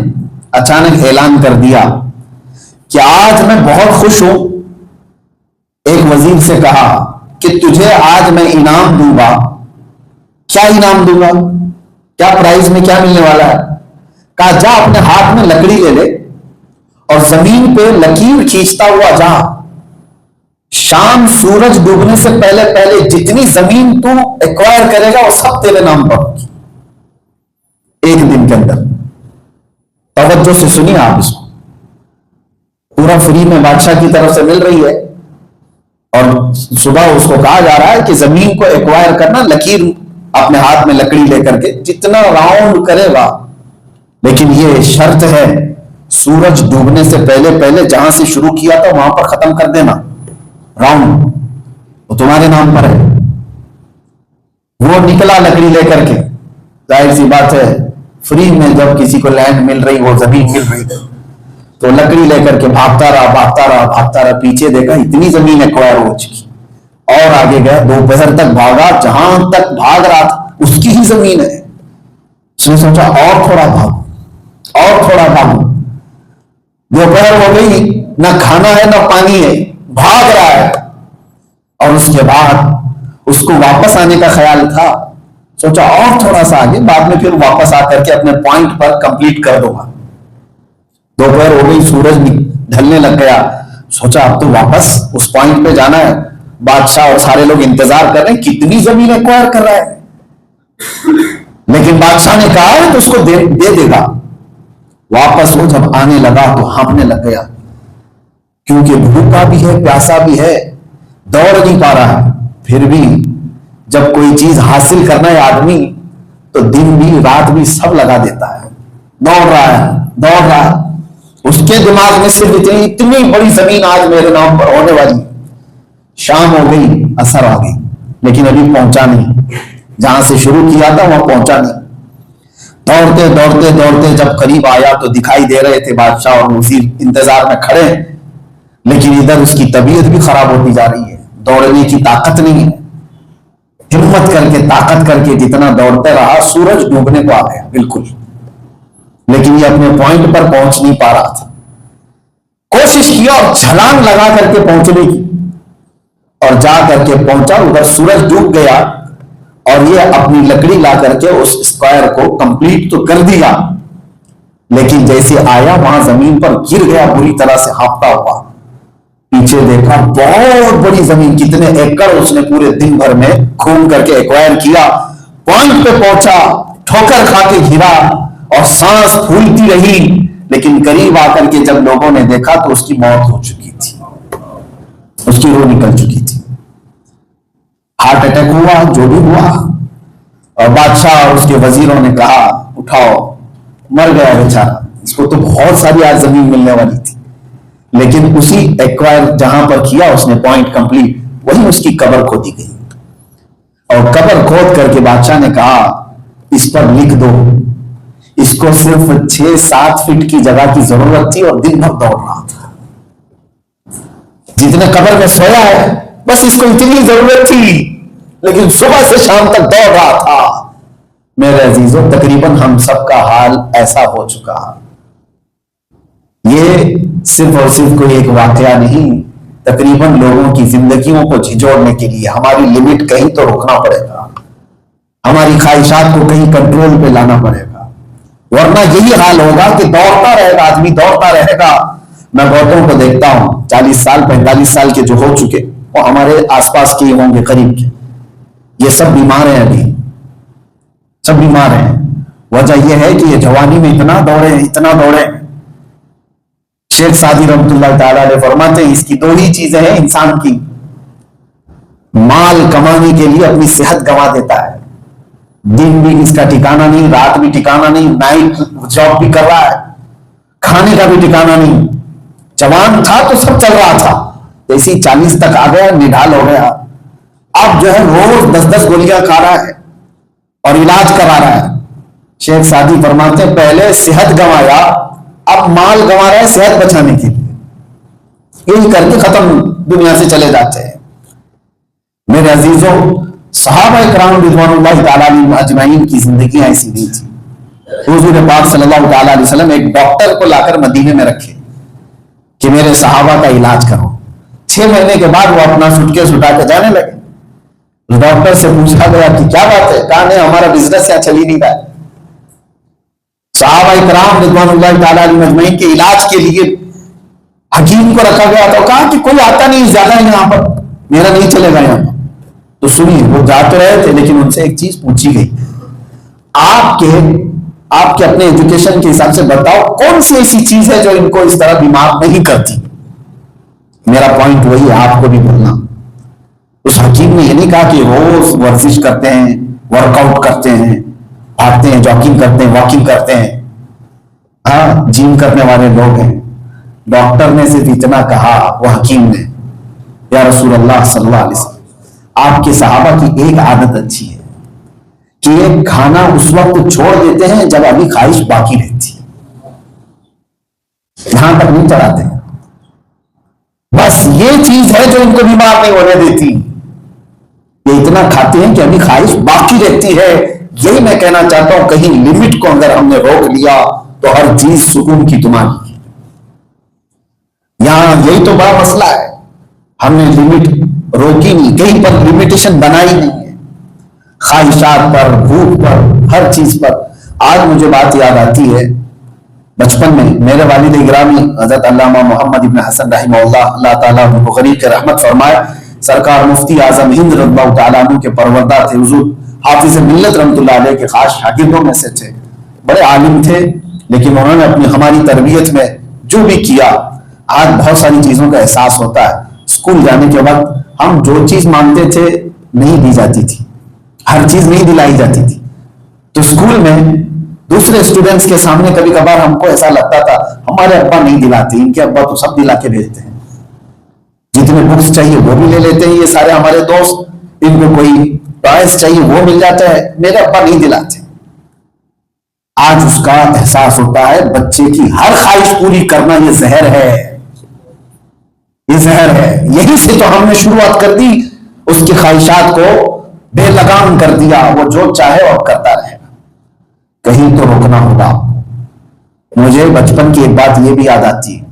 اچانک اعلان کر دیا کہ آج میں بہت خوش ہوں. ایک وزیر سے کہا کہ تجھے آج میں انعام دوں گا. کیا انعام دوں گا؟ کیا پرائز میں کیا ملنے والا ہے؟ کہا جا اپنے ہاتھ میں لکڑی لے لے اور زمین پہ لکیر کھینچتا ہوا جا. شام سورج ڈوبنے سے پہلے پہلے جتنی زمین تو ایکوائر کرے گا وہ سب تیرے نام پر ہوگی ایک دن کے اندر. توجہ سے سنیے آپ اس کو, پورا فری میں بادشاہ کی طرف سے مل رہی ہے, اور صبح اس کو کہا جا رہا ہے کہ زمین کو ایکوائر کرنا, لکیر اپنے ہاتھ میں لکڑی لے کر کے جتنا راؤنڈ کرے گا, لیکن یہ شرط ہے سورج ڈوبنے سے پہلے پہلے جہاں سے شروع کیا تھا وہاں پر ختم کر دینا راؤنڈ, وہ تمہارے نام پر ہے. وہ نکلا لکڑی لے کر کے. ظاہر سی بات ہے فری میں جب کسی کو لینڈ مل رہی, وہ زمین مل رہی تو لکڑی لے کر کے بھاگتا رہا, پیچھے دیکھا اتنی زمین ایکوائر ہو چکی, اور آگے گیا، دوپہر تک بھاگا، جہاں تک بھاگ رہا تھا اس کی ہی زمین ہے. اس نے سوچا اور تھوڑا بھاگو، اور تھوڑا بھاگو. دوپہر ہو گئی، نہ کھانا ہے نہ پانی ہے، بھاگ رہا ہے. اور اس کے بعد اس کو واپس آنے کا خیال تھا، سوچا اور تھوڑا سا آگے، بعد میں پھر واپس آ کر کے اپنے پوائنٹ پر کمپلیٹ کر دوں گا. دوپہر ہو گئی، سورج بھی ڈھلنے لگ گیا. سوچا اب تو واپس اس پوائنٹ پہ جانا ہے. بادشاہ اور سارے لوگ انتظار کر رہے ہیں کتنی زمین ایکوائر کر رہا ہے. لیکن بادشاہ نے کہا ہے تو اس کو دے دے گا. واپس وہ جب آنے لگا تو ہانپنے لگ گیا، کیونکہ بھوکا بھی ہے، پیاسا بھی ہے، دوڑ نہیں پا رہا ہے. پھر بھی جب کوئی چیز حاصل کرنا ہے آدمی تو دن بھی رات بھی سب لگا دیتا ہے. دوڑ رہا ہے، دوڑ رہا ہے. اس کے دماغ میں صرف اتنی بڑی زمین آج میرے نام پر ہونے والی. شام ہو گئی، عصر آ گئی، لیکن ابھی پہنچا نہیں. جہاں سے شروع کیا تھا وہاں پہنچا نہیں. دوڑتے دوڑتے دوڑتے جب قریب آیا تو دکھائی دے رہے تھے بادشاہ اور وزیر انتظار میں کھڑے، لیکن ادھر اس کی طبیعت بھی خراب ہوتی جا رہی ہے، دوڑنے کی طاقت نہیں ہے. ہمت کر کے طاقت کر کے جتنا دوڑتے رہا، سورج ڈوبنے کو آ گیا بالکل، لیکن یہ اپنے پوائنٹ پر پہنچ نہیں پا رہا تھا. کوشش کیا اور چھلانگ لگا کر کے پہنچنے کی، اور جا کر کے پہنچا. ادھر سورج ڈوب گیا اور یہ اپنی لکڑی لا کر کے اس اسکوائر کو کمپلیٹ تو کر دیا، لیکن جیسے آیا وہاں زمین پر گر گیا بری طرح سے ہانپتا ہوا. پیچھے دیکھا بہت بڑی زمین، کتنے ایکڑ اس نے پورے دن بھر میں گھوم کر کے ایکوائر کیا. پوائنٹ پہ پہنچا، ٹھوکر کھا کے گرا اور سانس پھولتی رہی. لیکن قریب آ کر کے جب لوگوں نے دیکھا تو اس کی موت ہو چکی تھی، اس کی روح نکل چکی تھی. ہارٹ اٹیک ہوا، جو بھی ہوا. اور بادشاہ اور اس کے وزیروں نے کہا اٹھاؤ، مر گیا بیچارہ، اس کو تو بہت ساری آج زمین ملنے والی تھی. لیکن اسی ایکوائر جہاں پر کیا اس نے پوائنٹ کمپلیٹ، وہی اس کی قبر کھودی گئی. اور قبر کھود کر کے بادشاہ نے کہا اس پر لکھ دو، اس کو صرف 6-7 فٹ کی جگہ کی ضرورت تھی اور دن بھر دوڑ رہا تھا. جتنے قبر میں سویا ہے بس اس کو اتنی ضرورت تھی، لیکن صبح سے شام تک دوڑ رہا تھا. میرے عزیزوں، تقریباً ہم سب کا حال ایسا ہو چکا. یہ صرف اور صرف کوئی ایک واقعہ نہیں، تقریباً لوگوں کی زندگیوں کو جھنجھوڑنے کے لیے ہماری لمٹ کہیں تو روکنا پڑے گا، ہماری خواہشات کو کہیں کنٹرول پہ لانا پڑے گا، ورنہ یہی حال ہوگا کہ دوڑتا رہے گا آدمی، دوڑتا رہے گا. میں بہتوں کو دیکھتا ہوں 40 سال 45 سال کے جو ہو چکے، وہ ہمارے آس پاس کے ہوں گے، قریب کے، یہ سب بیمار ہیں، ابھی سب بیمار ہیں. وجہ یہ ہے کہ یہ جوانی میں اتنا دوڑے، اتنا دوڑے. شیخ سعدی رحمۃ اللہ تعالیٰ علیہ فرماتے ہیں اس کی 2 ہی چیزیں ہیں انسان کی، مال کمانے کے لیے اپنی صحت گنوا دیتا ہے، دن بھی اس کا ٹھکانہ نہیں، رات بھی ٹھکانہ نہیں، نائٹ جاب بھی کر رہا ہے، کھانے کا بھی ٹھکانہ نہیں. جوان تھا تو سب چل رہا تھا، جیسے 40 تک آ گیا نڈھال ہو گیا، اب جو ہے روز 10-10 گولیاں کھا رہا ہے اور علاج کرا رہا ہے. شیخ سعدی فرماتے ہیں پہلے صحت گنوایا، اب مال گنوا رہا ہے صحت بچانے کے لیے. یہی کر کے ختم دنیا سے چلے جاتے ہیں. میرے عزیزوں، صحابہ کرام رضوان اللہ تعالیٰ علیہم اجمعین کی زندگیاں ایسی نہیں تھی. حضور پاک صلی اللہ تعالیٰ علیہ وسلم ایک ڈاکٹر کو لا کر مدینے میں رکھے کہ میرے صحابہ کا علاج کرو. 6 مہینے کے بعد وہ اپنا سوٹکیس اٹھا کے جانے لگے. ڈاکٹر سے پوچھا گیا کہ کیا بات ہے؟ کہا نہیں، ہمارا بزنس یہاں چل ہی نہیں رہا ہے. صحابہ کرام رضوان اللہ تعالیٰ علیہ اجمعین کے علاج کے لیے حکیم کو رکھا گیا تو کہا کہ کوئی آتا نہیں زیادہ یہاں پر، میرا نہیں چلے گا یہاں پر. تو سنیے، وہ جاتے رہے تھے لیکن ان سے ایک چیز پوچھی گئی، آپ کے اپنے ایجوکیشن کے حساب سے بتاؤ کون سی ایسی چیز ہے جو ان کو اس طرح بیمار نہیں کرتی. میرا پوائنٹ وہی ہے، آپ کو بھی بولنا. اس حکیم نے یہ نہیں کہا کہ روز ورزش کرتے ہیں، ورک آؤٹ کرتے ہیں، بھاگتے ہیں، جاگنگ کرتے ہیں، واکنگ کرتے ہیں، ہاں جم کرنے والے لوگ ہیں. ڈاکٹر نے صرف اتنا کہا، وہ حکیم نے، یا رسول اللہ صلی اللہ علیہ وسلم، آپ کے صحابہ کی ایک عادت اچھی ہے کہ یہ کھانا اس وقت چھوڑ دیتے ہیں جب ابھی خواہش باقی رہتی ہے، یہاں تک نہیں چڑھاتے. بس یہ چیز ہے جو ان کو بیمار نہیں ہونے دیتی. یہ اتنا کھاتے ہیں کہ ابھی خواہش باقی رہتی ہے. یہی میں کہنا چاہتا ہوں, کہیں لمٹ کو اگر ہم نے روک لیا تو ہر چیز سکون کی تمہاری. یہاں یہی تو بڑا مسئلہ ہے, ہم نے لمٹ روکی نہیں, کہیں پر لمیٹیشن بنائی نہیں ہے, خواہشات پر, بھوک پر, ہر چیز پر. آج مجھے بات یاد آتی ہے, بچپن میں میرے والد گرامی حضرت علامہ محمد ابن حسن رحمہ اللہ, اللہ تعالیٰ ان کو غریب کے رحمت فرمائے, سرکار مفتی اعظم ہند رضی اللہ تعالیٰ عنہ کے پروردہ تھے, حضور حافظ ملت رحمۃ اللہ علیہ کے خاص شاگردوں میں سے تھے, بڑے عالم تھے, لیکن انہوں نے اپنی ہماری تربیت میں جو بھی کیا, آج بہت ساری چیزوں کا احساس ہوتا ہے. اسکول جانے کے وقت ہم جو چیز مانگتے تھے نہیں دی جاتی تھی, ہر چیز نہیں دلائی جاتی تھی. تو اسکول میں دوسرے اسٹوڈنٹس کے سامنے کبھی کبھار ہم کو ایسا لگتا تھا ہمارے ابا نہیں دلاتے, ان کے ابا تو سب دلا کے بھیجتے ہیں, جتنے بکس چاہیے وہ بھی لے لیتے ہیں, یہ سارے ہمارے دوست, ان کو کوئی ٹوائز چاہیے وہ مل جاتا ہے, میرے ابا نہیں دلاتے. آج اس کا احساس ہوتا ہے بچے کی ہر خواہش پوری کرنا یہ زہر ہے, یہ زہر ہے. یہی سے تو ہم نے شروعات کر دی, اس کی خواہشات کو بے لگام کر دیا, وہ جو چاہے اور کرتا رہے گا. کہیں تو روکنا ہوگا. مجھے بچپن کی ایک بات یہ بھی یاد آتی ہے,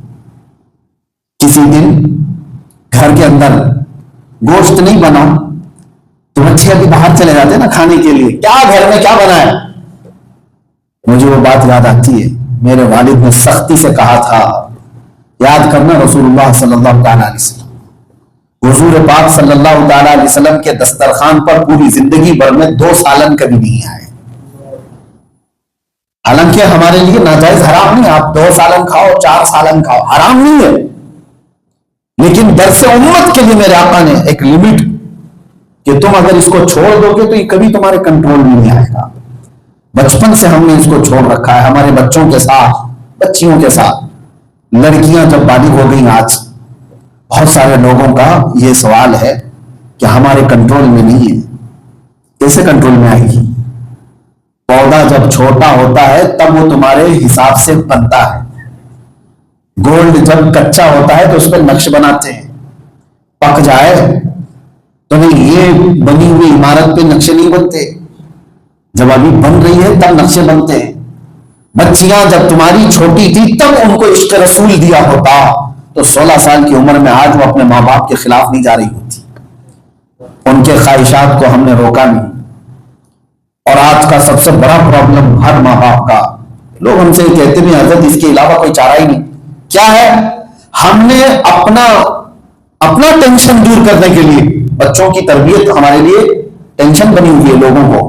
کسی دن گھر کے اندر گوشت نہیں بنا تو بچے ابھی باہر چلے جاتے نا کھانے کے لیے, کیا گھر میں کیا بنا ہے. مجھے وہ بات یاد آتی ہے, میرے والد نے سختی سے کہا تھا, یاد کرنا رسول اللہ صلی اللہ تعالیٰ علیہ وسلم, حضور پاک صلی اللہ تعالیٰ علیہ وسلم کے دسترخوان پر پوری زندگی بھر میں 2 سالن کبھی نہیں آئے. حالانکہ ہمارے لیے ناجائز حرام نہیں, آپ 2 سالن کھاؤ, 4 سالن کھاؤ, حرام نہیں ہے, لیکن درس امت کے لیے میرے آقا نے ایک لمٹ کہ تم اگر اس کو چھوڑ دو گے تو یہ کبھی تمہارے کنٹرول میں نہیں آئے گا. بچپن سے ہم نے اس کو چھوڑ رکھا ہے. ہمارے بچوں کے ساتھ, بچیوں کے ساتھ, لڑکیاں جب بالغ ہو گئیں, آج بہت سارے لوگوں کا یہ سوال ہے کہ ہمارے کنٹرول میں نہیں ہے. کیسے کنٹرول میں آئے گی؟ پودا جب چھوٹا ہوتا ہے تب وہ تمہارے حساب سے بنتا ہے. گولڈ جب کچا ہوتا ہے تو اس پہ نقش بناتے ہیں, پک جائے تو نہیں, یہ بنی ہوئی عمارت پہ نقشے نہیں بنتے, جب ابھی بن رہی ہے تب نقشے بنتے ہیں. بچیاں جب تمہاری چھوٹی تھی تب ان کو عشق رسول دیا ہوتا تو 16 سال کی عمر میں آج وہ اپنے ماں باپ کے خلاف نہیں جا رہی ہوتی. ان کے خواہشات کو ہم نے روکا نہیں. اور آج کا سب سے بڑا پرابلم ہر ماں باپ کا, لوگ ہم سے کہتے ہیں حضرت اس کے علاوہ کوئی چارہ ہی نہیں. کیا ہے؟ ہم نے اپنا ٹینشن دور کرنے کے لیے, بچوں کی تربیت ہمارے لیے ٹینشن بنی ہوئی ہے لوگوں کو,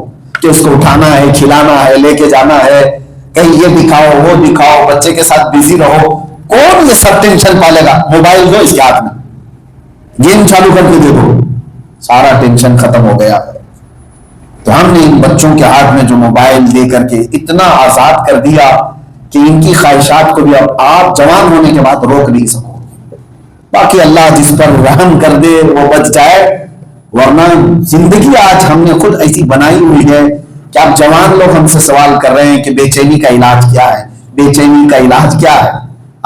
کہ اس کو اٹھانا ہے, کھلانا ہے, لے کے جانا ہے, کہیں یہ دکھاؤ وہ دکھاؤ, بچے کے ساتھ بزی رہو. کون یہ سب ٹینشن پالے گا؟ موبائل دو اس کے ہاتھ میں, گیم چالو کر کے دے دو, سارا ٹینشن ختم ہو گیا ہے. تو ہم نے ان بچوں کے ہاتھ میں جو موبائل دے کر کے اتنا آزاد کر دیا کہ ان کی خواہشات کو بھی اب آپ جوان ہونے کے بعد روک نہیں سکو. باقی اللہ جس پر رحم کر دے وہ بچ جائے, ورنہ زندگی آج ہم نے خود ایسی بنائی ہوئی ہے کہ آپ جوان لوگ ہم سے سوال کر رہے ہیں کہ بے چینی کا علاج کیا ہے, بے چینی کا علاج کیا ہے.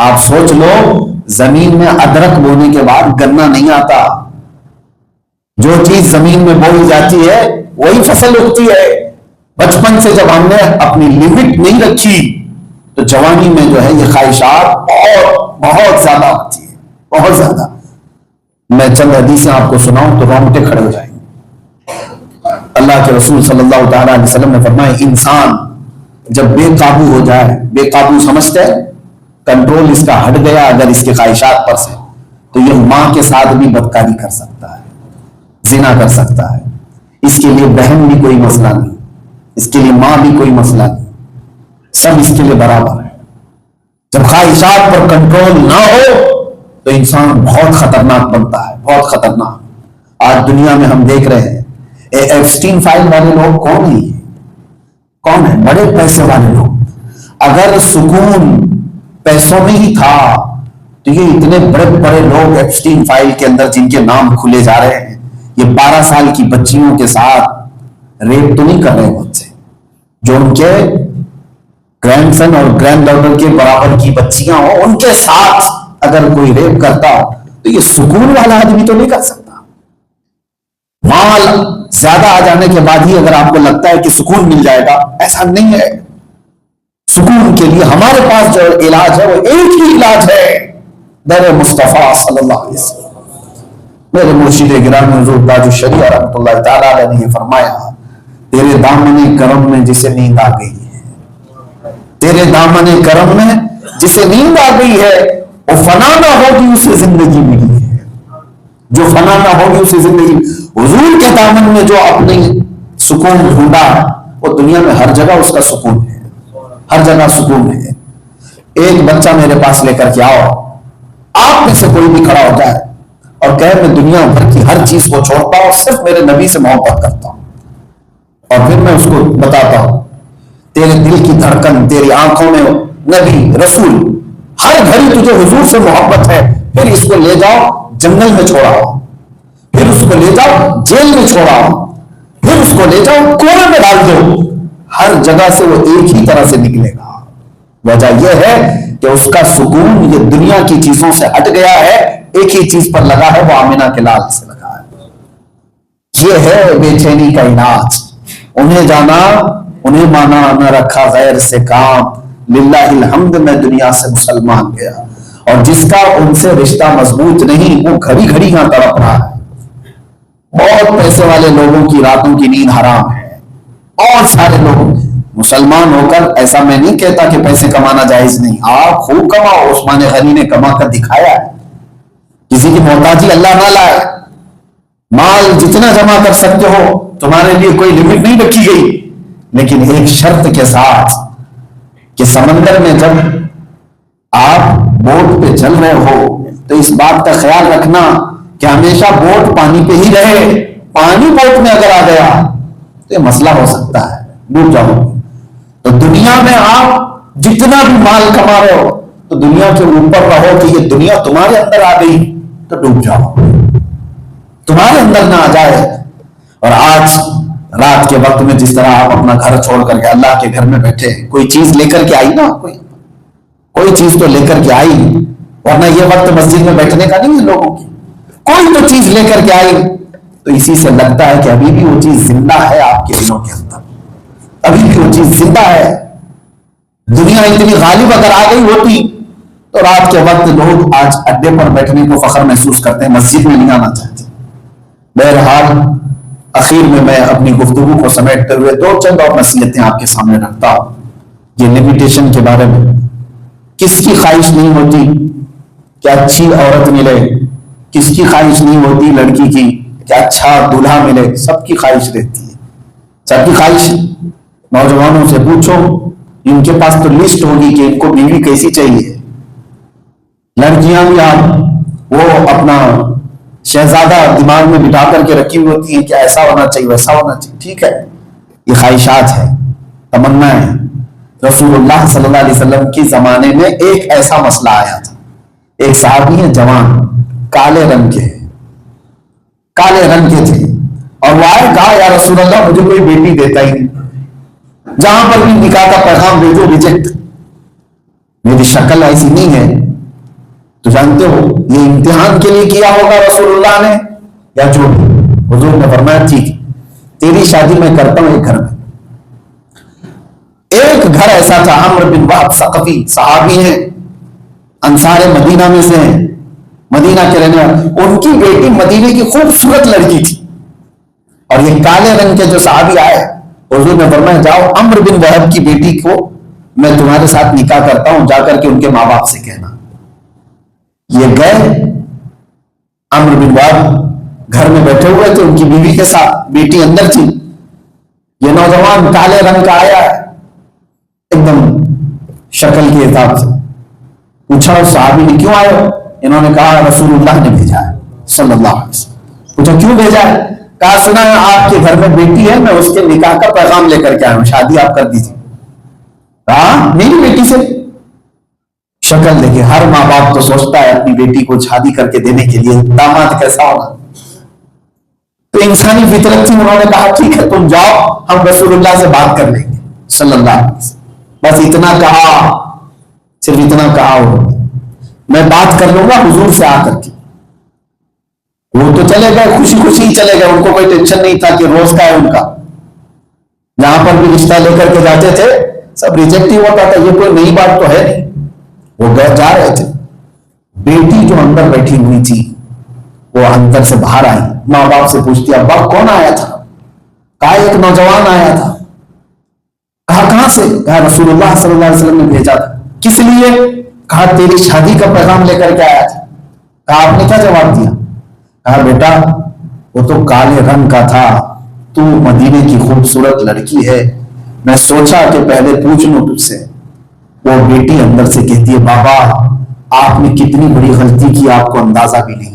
آپ سوچ لو, زمین میں ادرک بونے کے بعد گنا نہیں آتا. جو چیز زمین میں بوئی جاتی ہے وہی فصل اگتی ہے. بچپن سے جب ہم نے اپنی لمٹ نہیں رکھی تو جوانی میں جو ہے یہ خواہشات بہت زیادہ ہوتی ہے, بہت زیادہ. میں چند حدیثیں آپ کو سناؤں تو رونگٹے کھڑے ہو جائیں گے. اللہ کے رسول صلی اللہ تعالیٰ علیہ وسلم نے فرمایا, انسان جب بے قابو ہو جائے, بے قابو سمجھتے ہیں کنٹرول اس کا ہٹ گیا اگر اس کے خواہشات پر سے, تو یہ ماں کے ساتھ بھی بدکاری کر سکتا ہے, زنا کر سکتا ہے. اس کے لیے بہن بھی کوئی مسئلہ نہیں, اس کے لیے ماں بھی کوئی مسئلہ نہیں, سب اس کے لیے برابر ہے. جب خواہشات پر کنٹرول نہ ہو تو انسان بہت خطرناک بنتا ہے, بہت خطرناک. آج دنیا میں ہم دیکھ رہے ہیں ایپسٹین فائل والے لوگ کون ہیں؟ کون ہیں؟ بڑے پیسے والے لوگ. اگر سکون پیسوں میں ہی تھا تو یہ اتنے بڑے بڑے لوگ ایپسٹین فائل کے اندر جن کے نام کھلے جا رہے ہیں, یہ 12 سال کی بچیوں کے ساتھ ریپ تو نہیں کر رہے بہت سے, جو ان کے گرینڈ سن اور گرینڈ ڈاٹر کے برابر کی بچیاں ہوں ان کے ساتھ اگر کوئی ریپ کرتا ہو تو یہ سکون والا آدمی تو نہیں کر سکتا. مال زیادہ آ جانے کے بعد ہی اگر آپ کو لگتا ہے کہ سکون مل جائے گا، ایسا نہیں ہے. سکون کے لیے ہمارے پاس جو علاج ہے وہ ایک ہی علاج ہے، در مصطفیٰ صلی اللہ علیہ وسلم. میرے مرشد گرامی حضور تاج الشریعہ رحمۃ اللہ تعالیٰ علیہ نے یہ فرمایا، تیرے دامن کرم میں جسے نیند آ گئی ہے، تیرے دامن کرم میں جسے نیند آ گئی ہے، وہ فنا نہ ہوگی اسے زندگی ملی ہے. جو فنا نہ ہوگی اسے زندگی. حضور کے دامن میں جو اپنی سکون ڈھونڈا وہ دنیا میں ہر جگہ اس کا سکون ہے، ہر جگہ سکون ہے. ایک بچہ میرے پاس لے کر کے آؤ، آپ میں سے کوئی بھی کھڑا ہو جائے اور کہے میں دنیا بھر کی ہر چیز کو چھوڑتا ہوں، صرف میرے نبی سے محبت کرتا ہوں، اور پھر میں اس کو بتاتا ہوں تیرے دل کی دھڑکن، تیری آنکھوں میں نبی رسول، ہر گھڑی تجھے حضور سے محبت ہے، پھر اس کو لے جاؤ جنگل میں چھوڑاؤ، پھر اس کو لے جاؤ جیل میں چھوڑاؤ، پھر اس کو لے جاؤ کنویں میں ڈال دو، ہر جگہ سے وہ ایک ہی طرح سے نکلے گا. وجہ یہ ہے کہ اس کا سکون یہ دنیا کی چیزوں سے ہٹ گیا ہے، ایک ہی چیز پر لگا ہے، وہ آمنہ کے لال سے لگا ہے. یہ ہے بے چینی کا علاج. انہیں جانا انہیں مانا، نہ رکھا غیر سے کام، للہ الحمد میں دنیا سے مسلمان گیا. اور جس کا ان سے رشتہ مضبوط نہیں وہ گھڑی گھڑی یہاں تڑپ رہا ہے. بہت پیسے والے لوگوں کی راتوں کی نیند حرام ہے، اور سارے لوگ مسلمان ہو کر، ایسا میں نہیں کہتا کہ پیسے کمانا جائز نہیں، آپ خوب کماؤ، عثمان غنی نے کما کر دکھایا ہے. کسی کی محتاجی اللہ نہ لائے. مال جتنا جمع کر سکتے ہو، تمہارے لیے کوئی لمٹ نہیں رکھی گئی، لیکن ایک شرط کے ساتھ کہ سمندر میں جب آپ بوٹ پہ چل رہے ہو تو اس بات کا خیال رکھنا کہ ہمیشہ بوٹ پانی پہ ہی رہے. پانی بوٹ میں اگر آ گیا تو یہ مسئلہ ہو سکتا ہے، ڈوب جاؤ. تو دنیا میں آپ جتنا بھی مال کما رہے ہو تو دنیا کے اوپر رہو کہ یہ دنیا تمہارے اندر آ گئی تو ڈوب جاؤ، تمہارے اندر نہ آ جائے. اور آج رات کے وقت میں جس طرح آپ اپنا گھر چھوڑ کر کے اللہ کے گھر میں بیٹھے، کوئی چیز لے کر کے آئی نا، کوئی چیز تو لے کر کے آئی، ورنہ یہ وقت مسجد میں بیٹھنے کا نہیں ہے لوگوں کی. کوئی تو چیز لے کر کے آئی، تو اسی سے لگتا ہے کہ ابھی بھی وہ چیز زندہ ہے آپ کے دلوں کے اندر، ابھی بھی وہ چیز زندہ ہے. دنیا اتنی غالب اگر آ گئی ہوتی تو رات کے وقت لوگ آج اڈے پر بیٹھنے کو فخر محسوس کرتے ہیں، مسجد میں نہیں آنا چاہتے. بہرحال اخیر میں اپنی گفتگو کو سمیٹتے ہوئے دو چند اور نصیحتیں آپ کے سامنے رکھتا ہوں. یہ لمیٹیشن کے بارے میں کس کی خواہش نہیں ہوتی کہ اچھی عورت ملے، کس کی خواہش نہیں ہوتی لڑکی کی کہ اچھا دولہا ملے، سب کی خواہش رہتی ہے، سب کی خواہش. نوجوانوں سے پوچھو، ان کے پاس تو لسٹ ہوگی کہ ان کو بیوی کیسی چاہیے. لڑکیاں بھی آپ وہ اپنا شہزادہ دماغ میں بٹھا کر کے رکھی ہوتی ہیں کہ ایسا ہونا چاہیے ویسا ہونا چاہیے. ٹھیک ہے، یہ خواہشات ہے، تمنا ہے. رسول اللہ صلی اللہ علیہ وسلم کی زمانے میں ایک ایسا مسئلہ آیا تھا. ایک صحابی ہیں جوان، کالے رنگ کے تھے، اور وہ آئے، کہا یا رسول اللہ مجھے کوئی بیٹی دیتا ہی نہیں، جہاں پر بھی نکاح کا پیغام بھیجو ریجیکٹ، میری شکل ایسی نہیں ہے. تو جانتے ہو یہ امتحان کے لیے کیا ہوگا رسول اللہ نے یا جو بھی. حضور نے فرمایا ٹھیک تیری شادی میں کرتا ہوں ایک گھر میں. ایک گھر ایسا تھا، عمرو بن وہب ثقفی صحابی ہیں، انصار مدینہ میں سے ہیں، مدینہ کے رہنے والے. ان کی بیٹی مدینے کی خوبصورت لڑکی تھی، اور یہ کالے رنگ کے جو صحابی آئے، حضور نے فرمایا جاؤ عمرو بن وہب کی بیٹی کو میں تمہارے ساتھ نکاح کرتا ہوں، جا کر کے ان کے ماں باپ سے کہنا. یہ گئے، عمرو بن وہب گھر میں بیٹھے ہوئے تھے ان کی بیوی کے ساتھ، بیٹی اندر تھی. یہ نوجوان کالے رنگ کا آیا ہے، ایک دم شکل کے حساب سے. پوچھا اس صحابی نے کیوں آئے ہو؟ انہوں نے کہا رسول اللہ نے بھیجا ہے صلی اللہ علیہ وسلم. پوچھا کیوں بھیجا ہے؟ کہا سنا ہے آپ کے گھر میں بیٹی ہے، میں اس کے نکاح کا پیغام لے کر کے آیا ہوں، شادی آپ کر دیجیے. کہا میری بیٹی سے؟ شکل دیکھیے، ہر ماں باپ تو سوچتا ہے اپنی بیٹی کو شادی کر کے دینے کے لیے داماد کیسا ہوگا. تو انسانی فطرت تھی. انہوں نے کہا ٹھیک ہے تم جاؤ، ہم رسول اللہ سے بات کر لیں گے صلی اللہ علیہ وسلم. بس اتنا کہا، صرف اتنا کہا، میں بات کر لوں گا حضور سے آ کر کے. وہ تو چلے گئے, خوشی خوشی ہی چلے گئے, ان کو کوئی ٹینشن نہیں تھا کہ روز کا ہے ان کا. جہاں پر بھی رشتہ لے کر کے جاتے تھے سب ریجیکٹ ہی ہوتا تھا, یہ کوئی نئی بات تو ہے نہیں. وہ گئے جا رہے تھے, بیٹی جو اندر بیٹھی ہوئی تھی وہ اندر سے باہر آئی, ماں باپ سے پوچھتی ابا کون آیا تھا؟ کہا ایک نوجوان آیا تھا. کہا کہاں سے؟ کہا رسول اللہ صلی اللہ علیہ وسلم نے بھیجا تھا. کس لیے؟ کہا تیری شادی کا پیغام لے کر کے آیا تھا. کہا آپ نے کیا جواب دیا؟ کہا بیٹا وہ تو کالے رنگ کا تھا, تو مدینے کی خوبصورت لڑکی ہے, میں سوچا کہ پہلے پوچھ لوں تجھ سے. وہ بیٹی اندر سے کہتی ہے بابا آپ نے کتنی بڑی غلطی کی, آپ کو اندازہ بھی نہیں.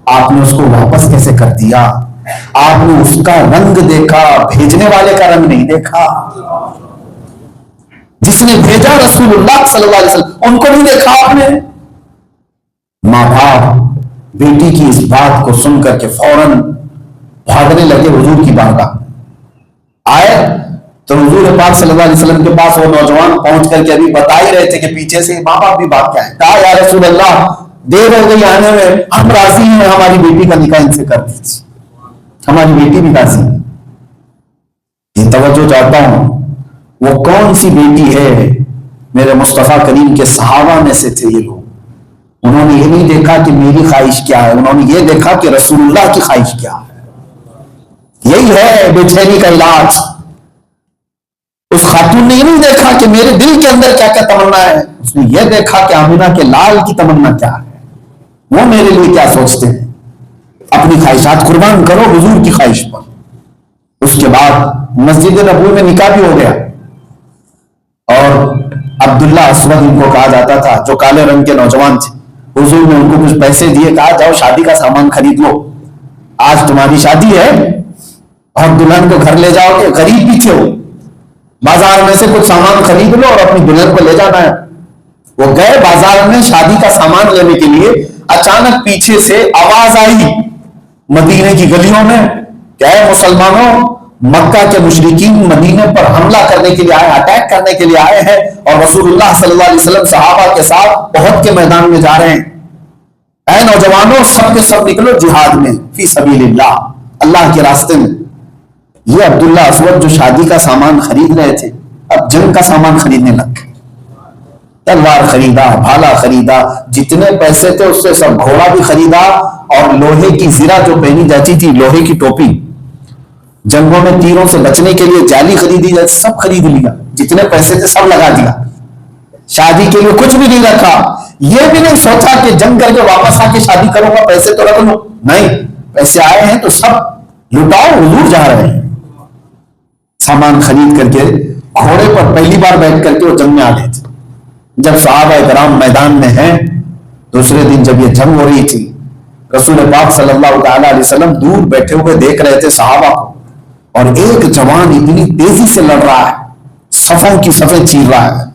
آپ نے اس کو واپس کیسے کر دیا؟ آپ نے اس کا رنگ دیکھا, بھیجنے والے کا رنگ نہیں دیکھا. جس نے بھیجا رسول اللہ صلی اللہ علیہ وسلم, ان کو نہیں دیکھا آپ نے. ماں باپ بیٹی کی اس بات کو سن کر کے فوراً بھاگنے لگے حضور کی بارگاہ. آئے تو حضور پاک صلی اللہ علیہ وسلم کے پاس وہ نوجوان پہنچ کر کے ابھی بتا ہی رہے تھے کہ پیچھے سے ماں باپ بھی بات کیا ہے. کہا یا رسول اللہ دیر ہو گئی آنے میں, ہم راضی ہیں, ہماری بیٹی کا نکاح ان سے کر دیجیے, ہماری بیٹی بھی راضی ہے. یہ توجہ چاہتا ہوں, وہ کون سی بیٹی ہے؟ میرے مصطفیٰ کریم کے صحابہ میں سے تھے یہ لوگ. انہوں نے یہ نہیں دیکھا کہ میری خواہش کیا ہے, انہوں نے یہ دیکھا کہ رسول اللہ کی خواہش کیا ہے. یہی ہے بے چینی کا علاج. اس خاتون نے یہ نہیں دیکھا کہ میرے دل کے اندر کیا کیا تمنا ہے, اس نے یہ دیکھا کہ آمینہ کے لال کی تمنا کیا ہے, وہ میرے لیے کیا سوچتے ہیں. اپنی خواہشات قربان کرو حضور کی خواہش پر. اس کے بعد مسجد نبوی میں نکاح بھی ہو گیا, اور عبداللہ اسود ان کو کہا جاتا تھا, جو کالے رنگ کے نوجوان تھے. حضور نے ان کو کچھ پیسے دیے, کہا جاؤ شادی کا سامان خرید لو, آج تمہاری شادی ہے اور دلہن کو گھر لے جاؤ گے. غریب بھی تھے وہ, بازار میں سے کچھ سامان خرید لو اور اپنی دلہن کو لے جانا ہے. وہ گئے بازار میں شادی کا سامان لینے کے لیے, اچانک پیچھے سے آواز آئی مدینے کی گلیوں میں کہ اے مسلمانوں, مکہ کے مشرکین مدینے پر حملہ کرنے کے لیے آئے, اٹیک کرنے کے لیے آئے ہیں, اور رسول اللہ صلی اللہ علیہ وسلم صحابہ کے ساتھ احد کے میدان میں جا رہے ہیں. اے نوجوانوں سب کے سب نکلو جہاد میں فی سبیل اللہ, اللہ کے راستے میں. یہ عبداللہ اسود جو شادی کا سامان خرید رہے تھے اب جنگ کا سامان خریدنے لگ گئے. تلوار خریدا, بھالا خریدا, جتنے پیسے تھے اس سے سب, گھوڑا بھی خریدا, اور لوہے کی زرہ جو پہنی جاتی تھی, لوہے کی ٹوپی, جنگوں میں تیروں سے بچنے کے لیے جالی خریدی جاتی, سب خرید لیا. جتنے پیسے تھے سب لگا دیا. شادی کے لیے کچھ بھی نہیں رکھا. یہ بھی نہیں سوچا کہ جنگ کر کے واپس آ کے شادی کروں گا, پیسے تو رکھ لو. نہیں, پیسے آئے ہیں تو سب لٹاؤ, حضور جا رہے ہیں. سامان خرید کر کے گھوڑے پر پہلی بار بیٹھ کر کے وہ جنگ میں آ گئے تھے. جب صحابہ کرام میدان میں ہیں, دوسرے دن جب یہ جنگ ہو رہی تھی, رسول پاک صلی اللہ تعالی علیہ وسلم دور بیٹھے ہوئے دیکھ رہے تھے صحابہ کو, اور ایک جوان اتنی تیزی سے لڑ رہا ہے, صفوں کی صفیں چیر رہا ہے.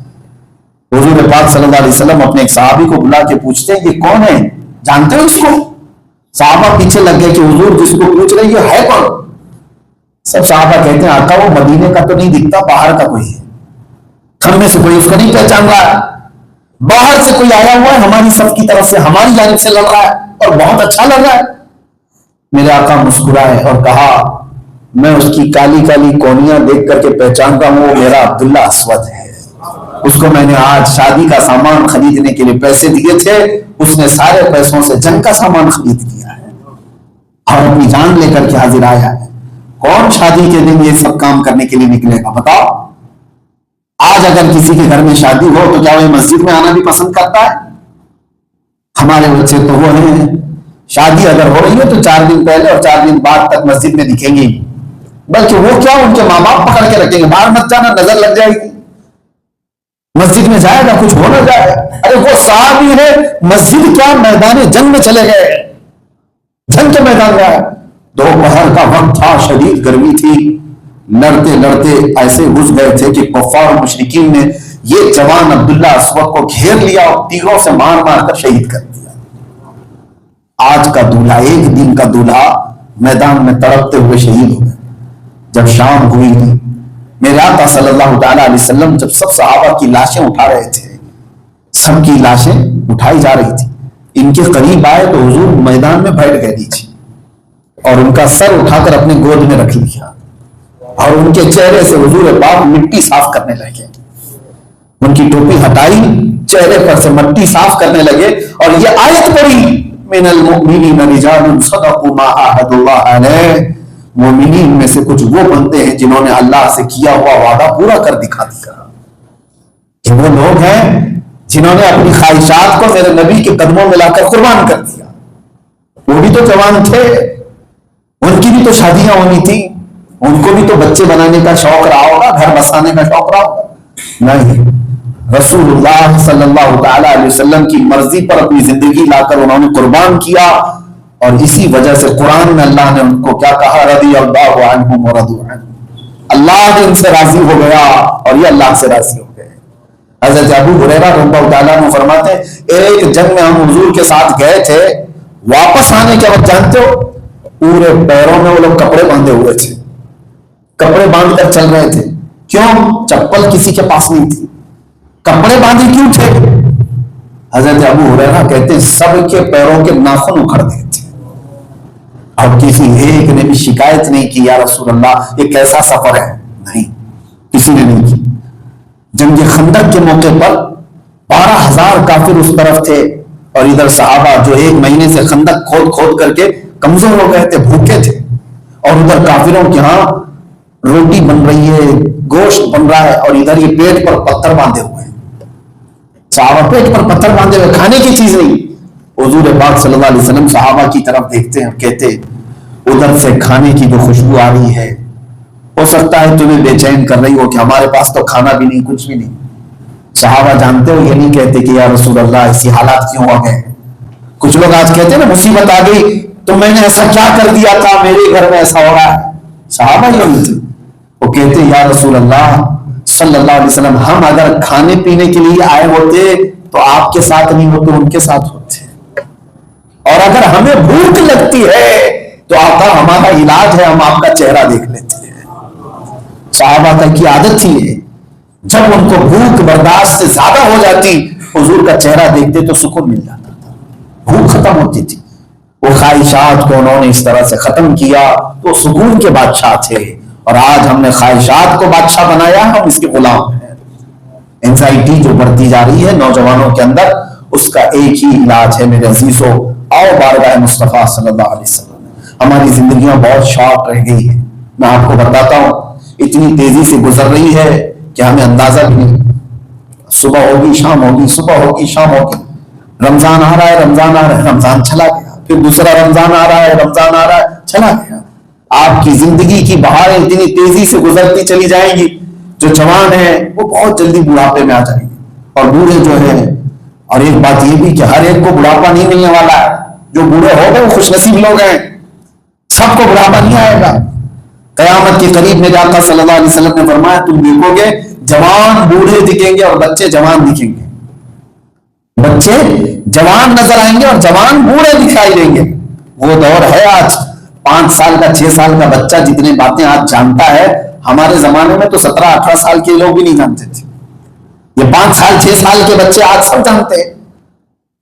حضور پاک صلی اللہ علیہ وسلم اپنے ایک صحابی کو بلا کے پوچھتے ہیں یہ کون ہے, جانتے ہو اس کو؟ صحابہ پیچھے لگ گئے کہ حضور جس کو پوچھ رہے یہ ہے کون؟ سب صحابہ کہتے ہیں آقا وہ مدینے کا تو نہیں دکھتا, باہر کا کوئی ہے, ہم میں سے کوئی اس کو نہیں پہچان رہا ہے. باہر سے کوئی آیا ہوا ہے, ہماری صف کی طرف سے, ہماری جانب سے لڑ رہا ہے, اور بہت اچھا لگ رہا ہے. میرے آقا مسکرائے اور کہا میں اس کی کالی کالی کونیاں دیکھ کر کے پہچانتا ہوں, وہ میرا عبداللہ اسود ہے. اس کو میں نے آج شادی کا سامان خریدنے کے لیے پیسے دیے تھے, اس نے سارے پیسوں سے جنگ کا سامان خرید لیا ہے اور اپنی جان لے کر کے حاضر آیا ہے. کون شادی کے دن یہ سب کام کرنے کے لیے نکلے گا بتاؤ؟ آج اگر کسی کے گھر میں شادی ہو تو کیا وہ مسجد میں آنا بھی پسند کرتا ہے؟ ہمارے بچے تو وہ ہیں, شادی اگر ہو رہی ہے تو 4 دن پہلے اور 4 دن بعد تک مسجد میں دکھیں گے, بلکہ وہ کیا ان کے ماں باپ پکڑ کے رکھیں گے, باہر مت جانا, نظر لگ جائے گی. مسجد میں جائے گا کچھ ہو نہ جائے. ارے وہ صحابی ہے, مسجد کیا میدان جنگ میں چلے گئے, جنگ کے میدان گئے. دوپہر کا وقت تھا, شدید گرمی تھی, لڑتے لڑتے ایسے گھس گئے تھے کہ کفار مشرکین نے یہ جوان عبداللہ اسود کو گھیر لیا اور تیروں سے مار مار کر شہید کر دیا. آج کا دولہا, ایک دن کا دولہا میدان میں تڑپتے ہوئے شہید ہو گئے. جب شام ہوئی تھی, میرے آقا صلی اللہ تعالی علیہ وسلم جب سب صحابہ کی لاشیں اٹھا رہے تھے, سب کی لاشیں اٹھائی جا رہی تھی, ان کے قریب آئے تو حضور میدان میں بیٹھ گئے نیچے اور ان کا سر اٹھا کر اپنے گود میں رکھ لیا اور ان کے چہرے سے حضور پاک مٹی صاف کرنے لگے. ان کی ٹوپی ہٹائی, چہرے پر سے مٹی صاف کرنے لگے اور یہ آیت پڑھی من المؤمنین رجال صدقوا ما عاهدوا الله علیہ, مومنین میں سے کچھ وہ بندے ہیں جنہوں نے اللہ سے کیا ہوا وعدہ پورا کر دکھا دیا. کہ وہ لوگ ہیں جنہوں نے اپنی خواہشات کو میرے نبی کے قدموں میں لا کر قربان کر دیا. وہ بھی تو جوان تھے, ان کی بھی تو شادیاں ہونی تھی, ان کو بھی تو بچے بنانے کا شوق رہا ہوگا, گھر بسانے کا شوق رہا ہوگا. نہیں, رسول اللہ صلی اللہ تعالی علیہ وسلم کی مرضی پر اپنی زندگی لا کر انہوں نے قربان کیا, اور اسی وجہ سے قرآن میں اللہ نے ان کو کیا کہا, رضی اللہ عنہم ورضوا عنہ, اللہ نے ان سے راضی ہو گیا اور یہ اللہ سے راضی ہو گئے. حضرت ابو ہریرہ رضی اللہ تعالیٰ عنہ فرماتے ہیں ایک جنگ میں ہم حضور کے ساتھ گئے تھے, واپس آنے کے وقت جانتے ہو پورے پیروں میں وہ لوگ کپڑے باندھے ہوئے تھے, کپڑے باندھ کر چل رہے تھے. کیوں؟ چپل کسی کے پاس نہیں تھی. کپڑے باندھے کیوں تھے؟ حضرت ابو ہریرہ کہتے ہیں سب کے پیروں کے ناخن اکھڑ گئے تھے اور کسی ایک نے بھی شکایت نہیں کی یا رسول اللہ یہ کیسا سفر ہے. نہیں, کسی نے نہیں کی. جنگ خندق کے موقع پر 12,000 کافر اس طرف تھے اور ادھر صحابہ جو ایک مہینے سے خندق کھود کھود کر کے کمزور ہو گئے تھے, بھوکے تھے, اور ادھر کافروں کے ہاں روٹی بن رہی ہے, گوشت بن رہا ہے, اور ادھر یہ پیٹ پر پتھر باندھے ہوئے ہیں. صحابہ پیٹ پر پتھر باندھے ہوئے, کھانے کی چیز نہیں. حضور پاک صلی اللہ علیہ وسلم صحابہ کی طرف دیکھتے ہیں, کہتے ادھر سے کھانے کی جو خوشبو آ رہی ہے ہو سکتا ہے تمہیں بے چین کر رہی ہو کہ ہمارے پاس تو کھانا بھی نہیں, کچھ بھی نہیں. صحابہ جانتے ہو یہ نہیں کہتے کہ یا رسول اللہ ایسی حالات کیوں ہو گئے. کچھ لوگ آج کہتے ہیں نا مصیبت آ گئی تو میں نے ایسا کیا کر دیا تھا, میرے گھر میں ایسا ہو رہا ہے. صحابہ یہ نہیں تھے, وہ کہتے یا رسول اللہ صلی اللہ علیہ وسلم ہم اگر کھانے پینے کے لیے آئے ہوتے تو آپ کے ساتھ نہیں ہوتے, ان کے ساتھ ہوتے, اور اگر ہمیں بھوک لگتی ہے تو آقا ہمارا علاج ہے, ہم آپ کا چہرہ دیکھ لیتے ہیں. صحابہ کا کی عادت تھی, جب ان کو بھوک برداشت سے زیادہ ہو جاتی حضور کا چہرہ دیکھتے تو سکون مل جاتا تھا, بھوک ختم ہوتی تھی. وہ خواہشات کو انہوں نے اس طرح سے ختم کیا تو سکون کے بادشاہ تھے, اور آج ہم نے خواہشات کو بادشاہ بنایا, ہم اس کے غلام ہیں. اینزائٹی جو بڑھتی جا رہی ہے نوجوانوں کے اندر, اس کا ایک ہی علاج ہے میرے عزیزوں, آؤ بارگاہ مصطفیٰ صلی اللہ علیہ وسلم. ہماری زندگیاں بہت شارٹ رہ گئی ہیں, میں آپ کو بتاتا ہوں, اتنی تیزی سے گزر رہی ہے کہ ہمیں اندازہ بھی نہیں. صبح ہوگی شام ہوگی, صبح ہوگی شام ہوگی, رمضان آ رہا ہے رمضان آ رہا ہے, رمضان چلا گیا, پھر دوسرا رمضان آ رہا ہے رمضان آ رہا ہے, چلا گیا. آپ کی زندگی کی بہاریں اتنی تیزی سے گزرتی چلی جائیں گی, جو جوان ہیں وہ بہت جلدی بڑھاپے میں آ جائیں گے, اور بوڑھے جو ہیں, اور ایک بات یہ بھی کہ ہر ایک کو بڑھاپا نہیں ملنے والا ہے. جو بوڑھے ہو گئے وہ خوش نصیب لوگ ہیں, سب کو بڑھاپا نہیں آئے گا. قیامت کے قریب میرے آقا صلی اللہ علیہ وسلم نے فرمایا تم دیکھو گے جوان بوڑھے دکھیں گے اور بچے جوان دکھیں گے, بچے جوان نظر آئیں گے اور جوان بوڑھے دکھائی دیں گے. وہ دور ہے آج. 5 سال کا 6 سال کا بچہ جتنے باتیں آج جانتا ہے, ہمارے زمانے میں تو 17-18 سال کے لوگ بھی نہیں جانتے تھے. یہ 5 سال 6 سال کے بچے آج سب جانتے ہیں.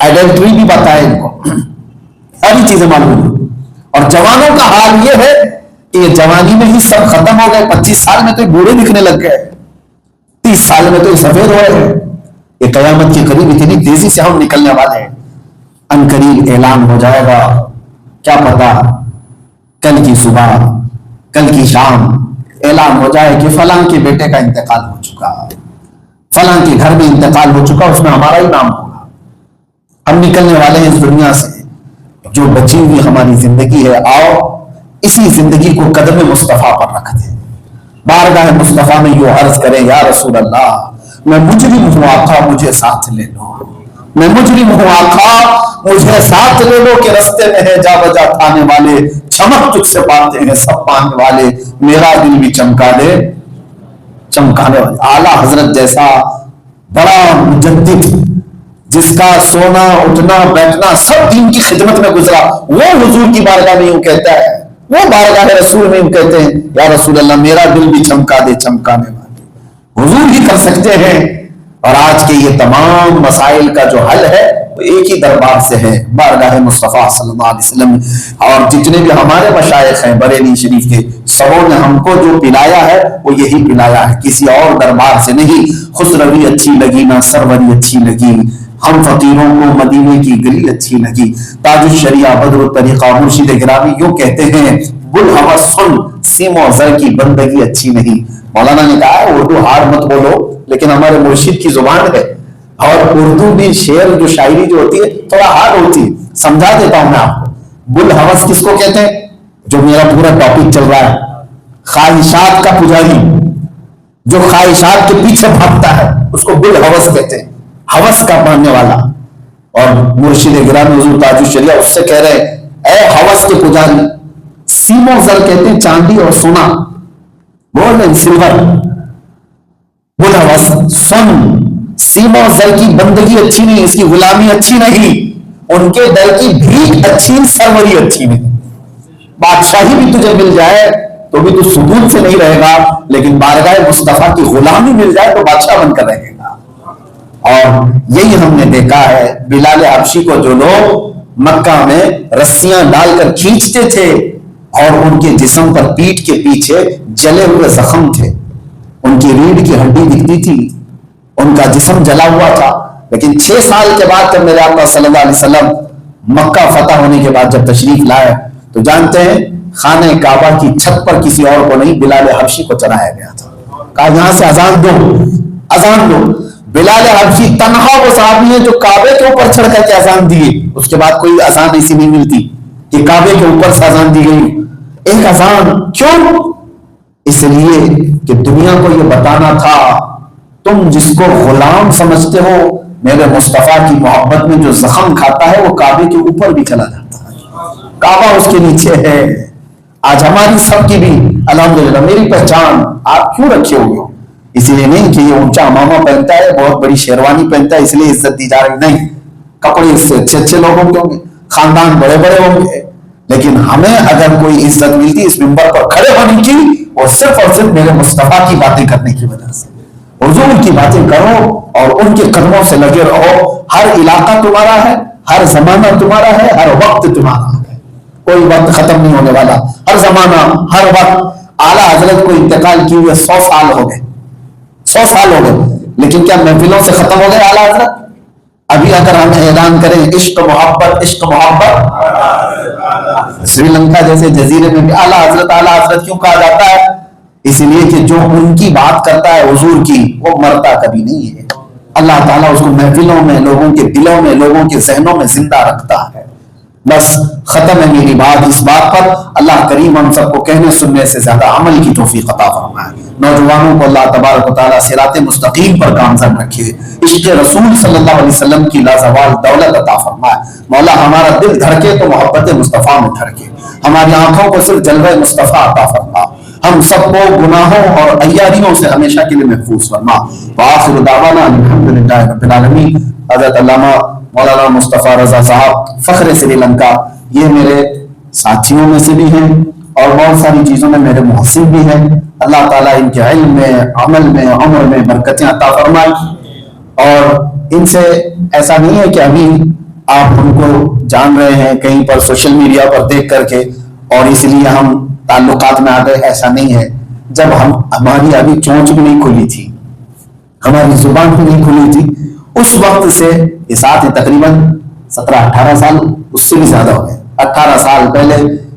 آئیڈینٹی بھی پتا ہے ان کو, ساری چیزیں معلوم ہیں. اور جوانوں کا حال یہ ہے کہ یہ جوانی میں ہی سب ختم ہو گئے. 25 سال میں تو بوڑھے دکھنے لگ گئے, 30 سال میں تو سفید ہو رہے ہیں. یہ قیامت کے قریب اتنی تیزی سے ہم نکلنے والے ہیں. ان قریب اعلان ہو جائے گا, کیا پتا کل کی صبح کل کی شام اعلان ہو جائے کہ فلاں کے بیٹے کا انتقال ہو چکا, فلاں کے گھر میں انتقال ہو چکا, اس میں ہمارا ہی نام ہوگا. ہم نکلنے والے ہیں اس دنیا سے. جو بچی ہوئی ہماری زندگی ہے, آؤ اسی زندگی کو قدم مصطفیٰ پر رکھ دیں, بارگاہ مصطفیٰ میں یوں عرض کریں یا رسول اللہ میں مجرم ہوں آقا مجھے ساتھ لے لو, میں مجرم ہوں آقا مجھے ساتھ لے لو, کہ رستے میں ہے جا بجا تھانے والے, چمک تجھ سے پاتے ہیں سب پانے والے, میرا دل بھی چمکا دے چمکانے والے. اعلیٰ حضرت جیسا بڑا مجدد جس کا سونا اٹھنا بیٹھنا سب دین کی خدمت میں گزرا, وہ حضور کی بارگاہ میں یوں کہتا ہے, وہ بارگاہ رسول میں یوں کہتے ہیں یا رسول اللہ میرا دل بھی چمکا دے چمکانے والے. حضور ہی کر سکتے ہیں. اور آج کے یہ تمام مسائل کا جو حل ہے ایک ہی دربار سے ہے، بارگاہ مصطفیٰ صلی اللہ علیہ وسلم. اور جتنے بھی ہمارے مشائخ ہیں بریلی شریف کے، سبوں نے ہم کو جو پلایا ہے وہ یہی پلایا ہے، کسی اور دربار سے نہیں. خسروی اچھی لگی نہ سروری اچھی لگی، ہم فقیروں کو مدینے کی گلی اچھی لگی. تاج الشریعہ بدر الطریقہ مرشد گرامی یوں کہتے ہیں، بلہوس سن سیم و زر کی بندگی اچھی نہیں. مولانا نے کہا ہے اردو ہارڈ مت بولو، لیکن ہمارے مرشد کی زبان ہے، اور اردو بھی شعر جو شاعری جو ہوتی ہے تھوڑا ہارڈ ہوتی ہے. سمجھا دیتا ہوں میں آپ کو. بلہوس کس کو کہتے ہیں؟ جو میرا پورا ٹاپک چل رہا ہے، خواہشات کا پجاری، جو خواہشات کے پیچھے بھاگتا ہے اس کو بلہوس کہتے ہیں، ہوس کا ماننے والا. اور مرشد گرامی حضور تاج الشریعہ اس سے کہہ رہے ہیں، اے ہوس کے پجاری. سیم و زر کہتے ہیں چاندی اور سونا، گولڈ سلور. بلہوس سن سیم و زر کی بندگی اچھی نہیں، اس کی غلامی اچھی نہیں، ان کے در کی بھیک اچھی، سروری اچھی نہیں. بادشاہی بھی تجھے مل جائے تو بھی تو سکون سے نہیں رہے گا، لیکن بارگاہ مصطفیٰ کی غلامی مل جائے تو بادشاہ بن کر رہے گا. اور یہی ہم نے دیکھا ہے، بلال حبشی کو جو لوگ مکہ میں رسیاں ڈال کر کھینچتے تھے اور ان کے جسم پر پیٹھ کے پیچھے جلے ہوئے زخم تھے، ان کی ریڑھ کی ہڈی دکھتی تھی، ان کا جسم جلا ہوا تھا. لیکن 6 سال کے بعد جب میرے آقا صلی اللہ علیہ وسلم مکہ فتح ہونے کے بعد جب تشریف لائے تو جانتے ہیں خانہ کعبہ کی چھت پر کسی اور کو نہیں، بلال حبشی کو چڑھایا گیا تھا. کہا یہاں سے اذان دو، اذان دو. بلال حبشی تنہا وہ صحابی ہے جو کعبے کے اوپر چڑھ کر کے اذان دیے. اس کے بعد کوئی اذان ایسی نہیں ملتی کہ کعبے کے اوپر سے اذان دی گئی. ایک اذان کیوں؟ اس لیے کہ دنیا کو یہ بتانا تھا تم جس کو غلام سمجھتے ہو، میرے مصطفیٰ کی محبت میں جو زخم کھاتا ہے وہ کعبے کے اوپر بھی چلا جاتا ہے، کعبہ اس کے نیچے ہے. آج ہماری سب کی بھی الحمدللہ میری پہچان آپ کیوں رکھے ہوئے ہو؟ اسی لیے نہیں کہ یہ اونچا امامہ پہنتا ہے، بہت بڑی شیروانی پہنتا ہے اس لیے عزت دی جا رہی، نہیں. کپڑے اس سے اچھے اچھے لوگوں کے ہوں گے، خاندان بڑے بڑے ہوں گے، لیکن ہمیں اگر کوئی عزت ملتی اس منبر پر کھڑے ہونے کی، اور صرف میرے مصطفیٰ کی باتیں کرنے کی وجہ سے. حضور کی باتیں کرو اور ان کے قدموں سے لگے رہو. ہر علاقہ تمہارا ہے، ہر زمانہ تمہارا ہے، ہر وقت تمہارا ہے، کوئی وقت ختم نہیں ہونے والا. ہر زمانہ، ہر وقت. اعلیٰ حضرت کو انتقال کیے ہوئے 100 سال ہو گئے، 100 سال ہو گئے، لیکن کیا محفلوں سے ختم ہو گئے اعلیٰ حضرت؟ ابھی اگر ہم اعلان کریں عشق محبت عشق محبت، سری لنکا جیسے جزیرے میں بھی اعلیٰ حضرت کیوں کہا جاتا ہے؟ اس لیے کہ جو ان کی بات کرتا ہے حضور کی وہ مرتا کبھی نہیں ہے. اللہ تعالیٰ اس کو محفلوں میں، لوگوں کے دلوں میں، لوگوں کے ذہنوں میں زندہ رکھتا ہے. بس ختم ہے میری بات اس بات پر. اللہ کریم ہم سب کو کہنے سننے سے زیادہ عمل کی توفیق عطا فرمائے. نوجوانوں کو اللہ تبارک و تعالیٰ صراط مستقیم پر گامزن رکھے. عشق رسول صلی اللہ علیہ وسلم کی لازوال دولت عطا فرمائے. مولا ہمارا دل دھڑکے تو محبت مصطفیٰ میں دھڑکے، ہماری آنکھوں کو صرف جلوہ مصطفیٰ عطا فرما. ہم سب کو گناہوں اور عیاریوں سے ہمیشہ کے لیے محفوظ فرما. وآخر دعوانا الحمدللہ رب العالمین. حضرت علامہ مولانا مصطفیٰ رضا صاحب فخر سری لنکا، یہ میرے ساتھیوں میں سے بھی ہیں اور بہت ساری چیزوں میں میرے محسن بھی ہیں. اللہ تعالیٰ ان کے علم میں، عمل میں، عمر میں برکتیں عطا فرمائے. اور ان سے ایسا نہیں ہے کہ ابھی آپ ان کو جان رہے ہیں کہیں پر سوشل میڈیا پر دیکھ کر کے اور اس لیے ہم تعلقات میں آ گئے، ایسا نہیں ہے. جب ہماری ابھی چونچ بھی نہیں کھلی تھی، ہماری زبان بھی نہیں کھلی تھی، اس وقت سے یہ ساتھ تقریباً 17-18 سال، اس سے بھی زیادہ ہو گئے. 18 سال پہلے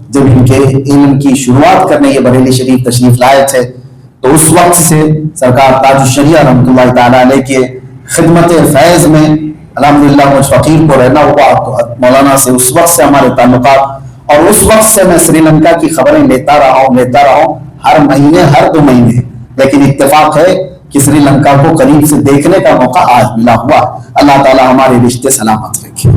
جب ان کے علم کی شروعات کرنے یہ بریلی شریف تشریف لائے تھے تو اس وقت سے سرکار تاج الشریعہ رحمۃ اللہ تعالیٰ علیہ کے خدمت فیض میں الحمدللہ مجھ فقیر کو رہنا ہوا. تو مولانا سے اس وقت سے ہمارے تعلقات، اور اس وقت سے میں سری لنکا کی خبریں لیتا رہا ہوں ہر مہینے، ہر 2 مہینے. لیکن اتفاق ہے کہ سری لنکا کو قریب سے دیکھنے کا موقع آج ملا ہوا. اللہ تعالیٰ ہمارے رشتے سلامت رکھے.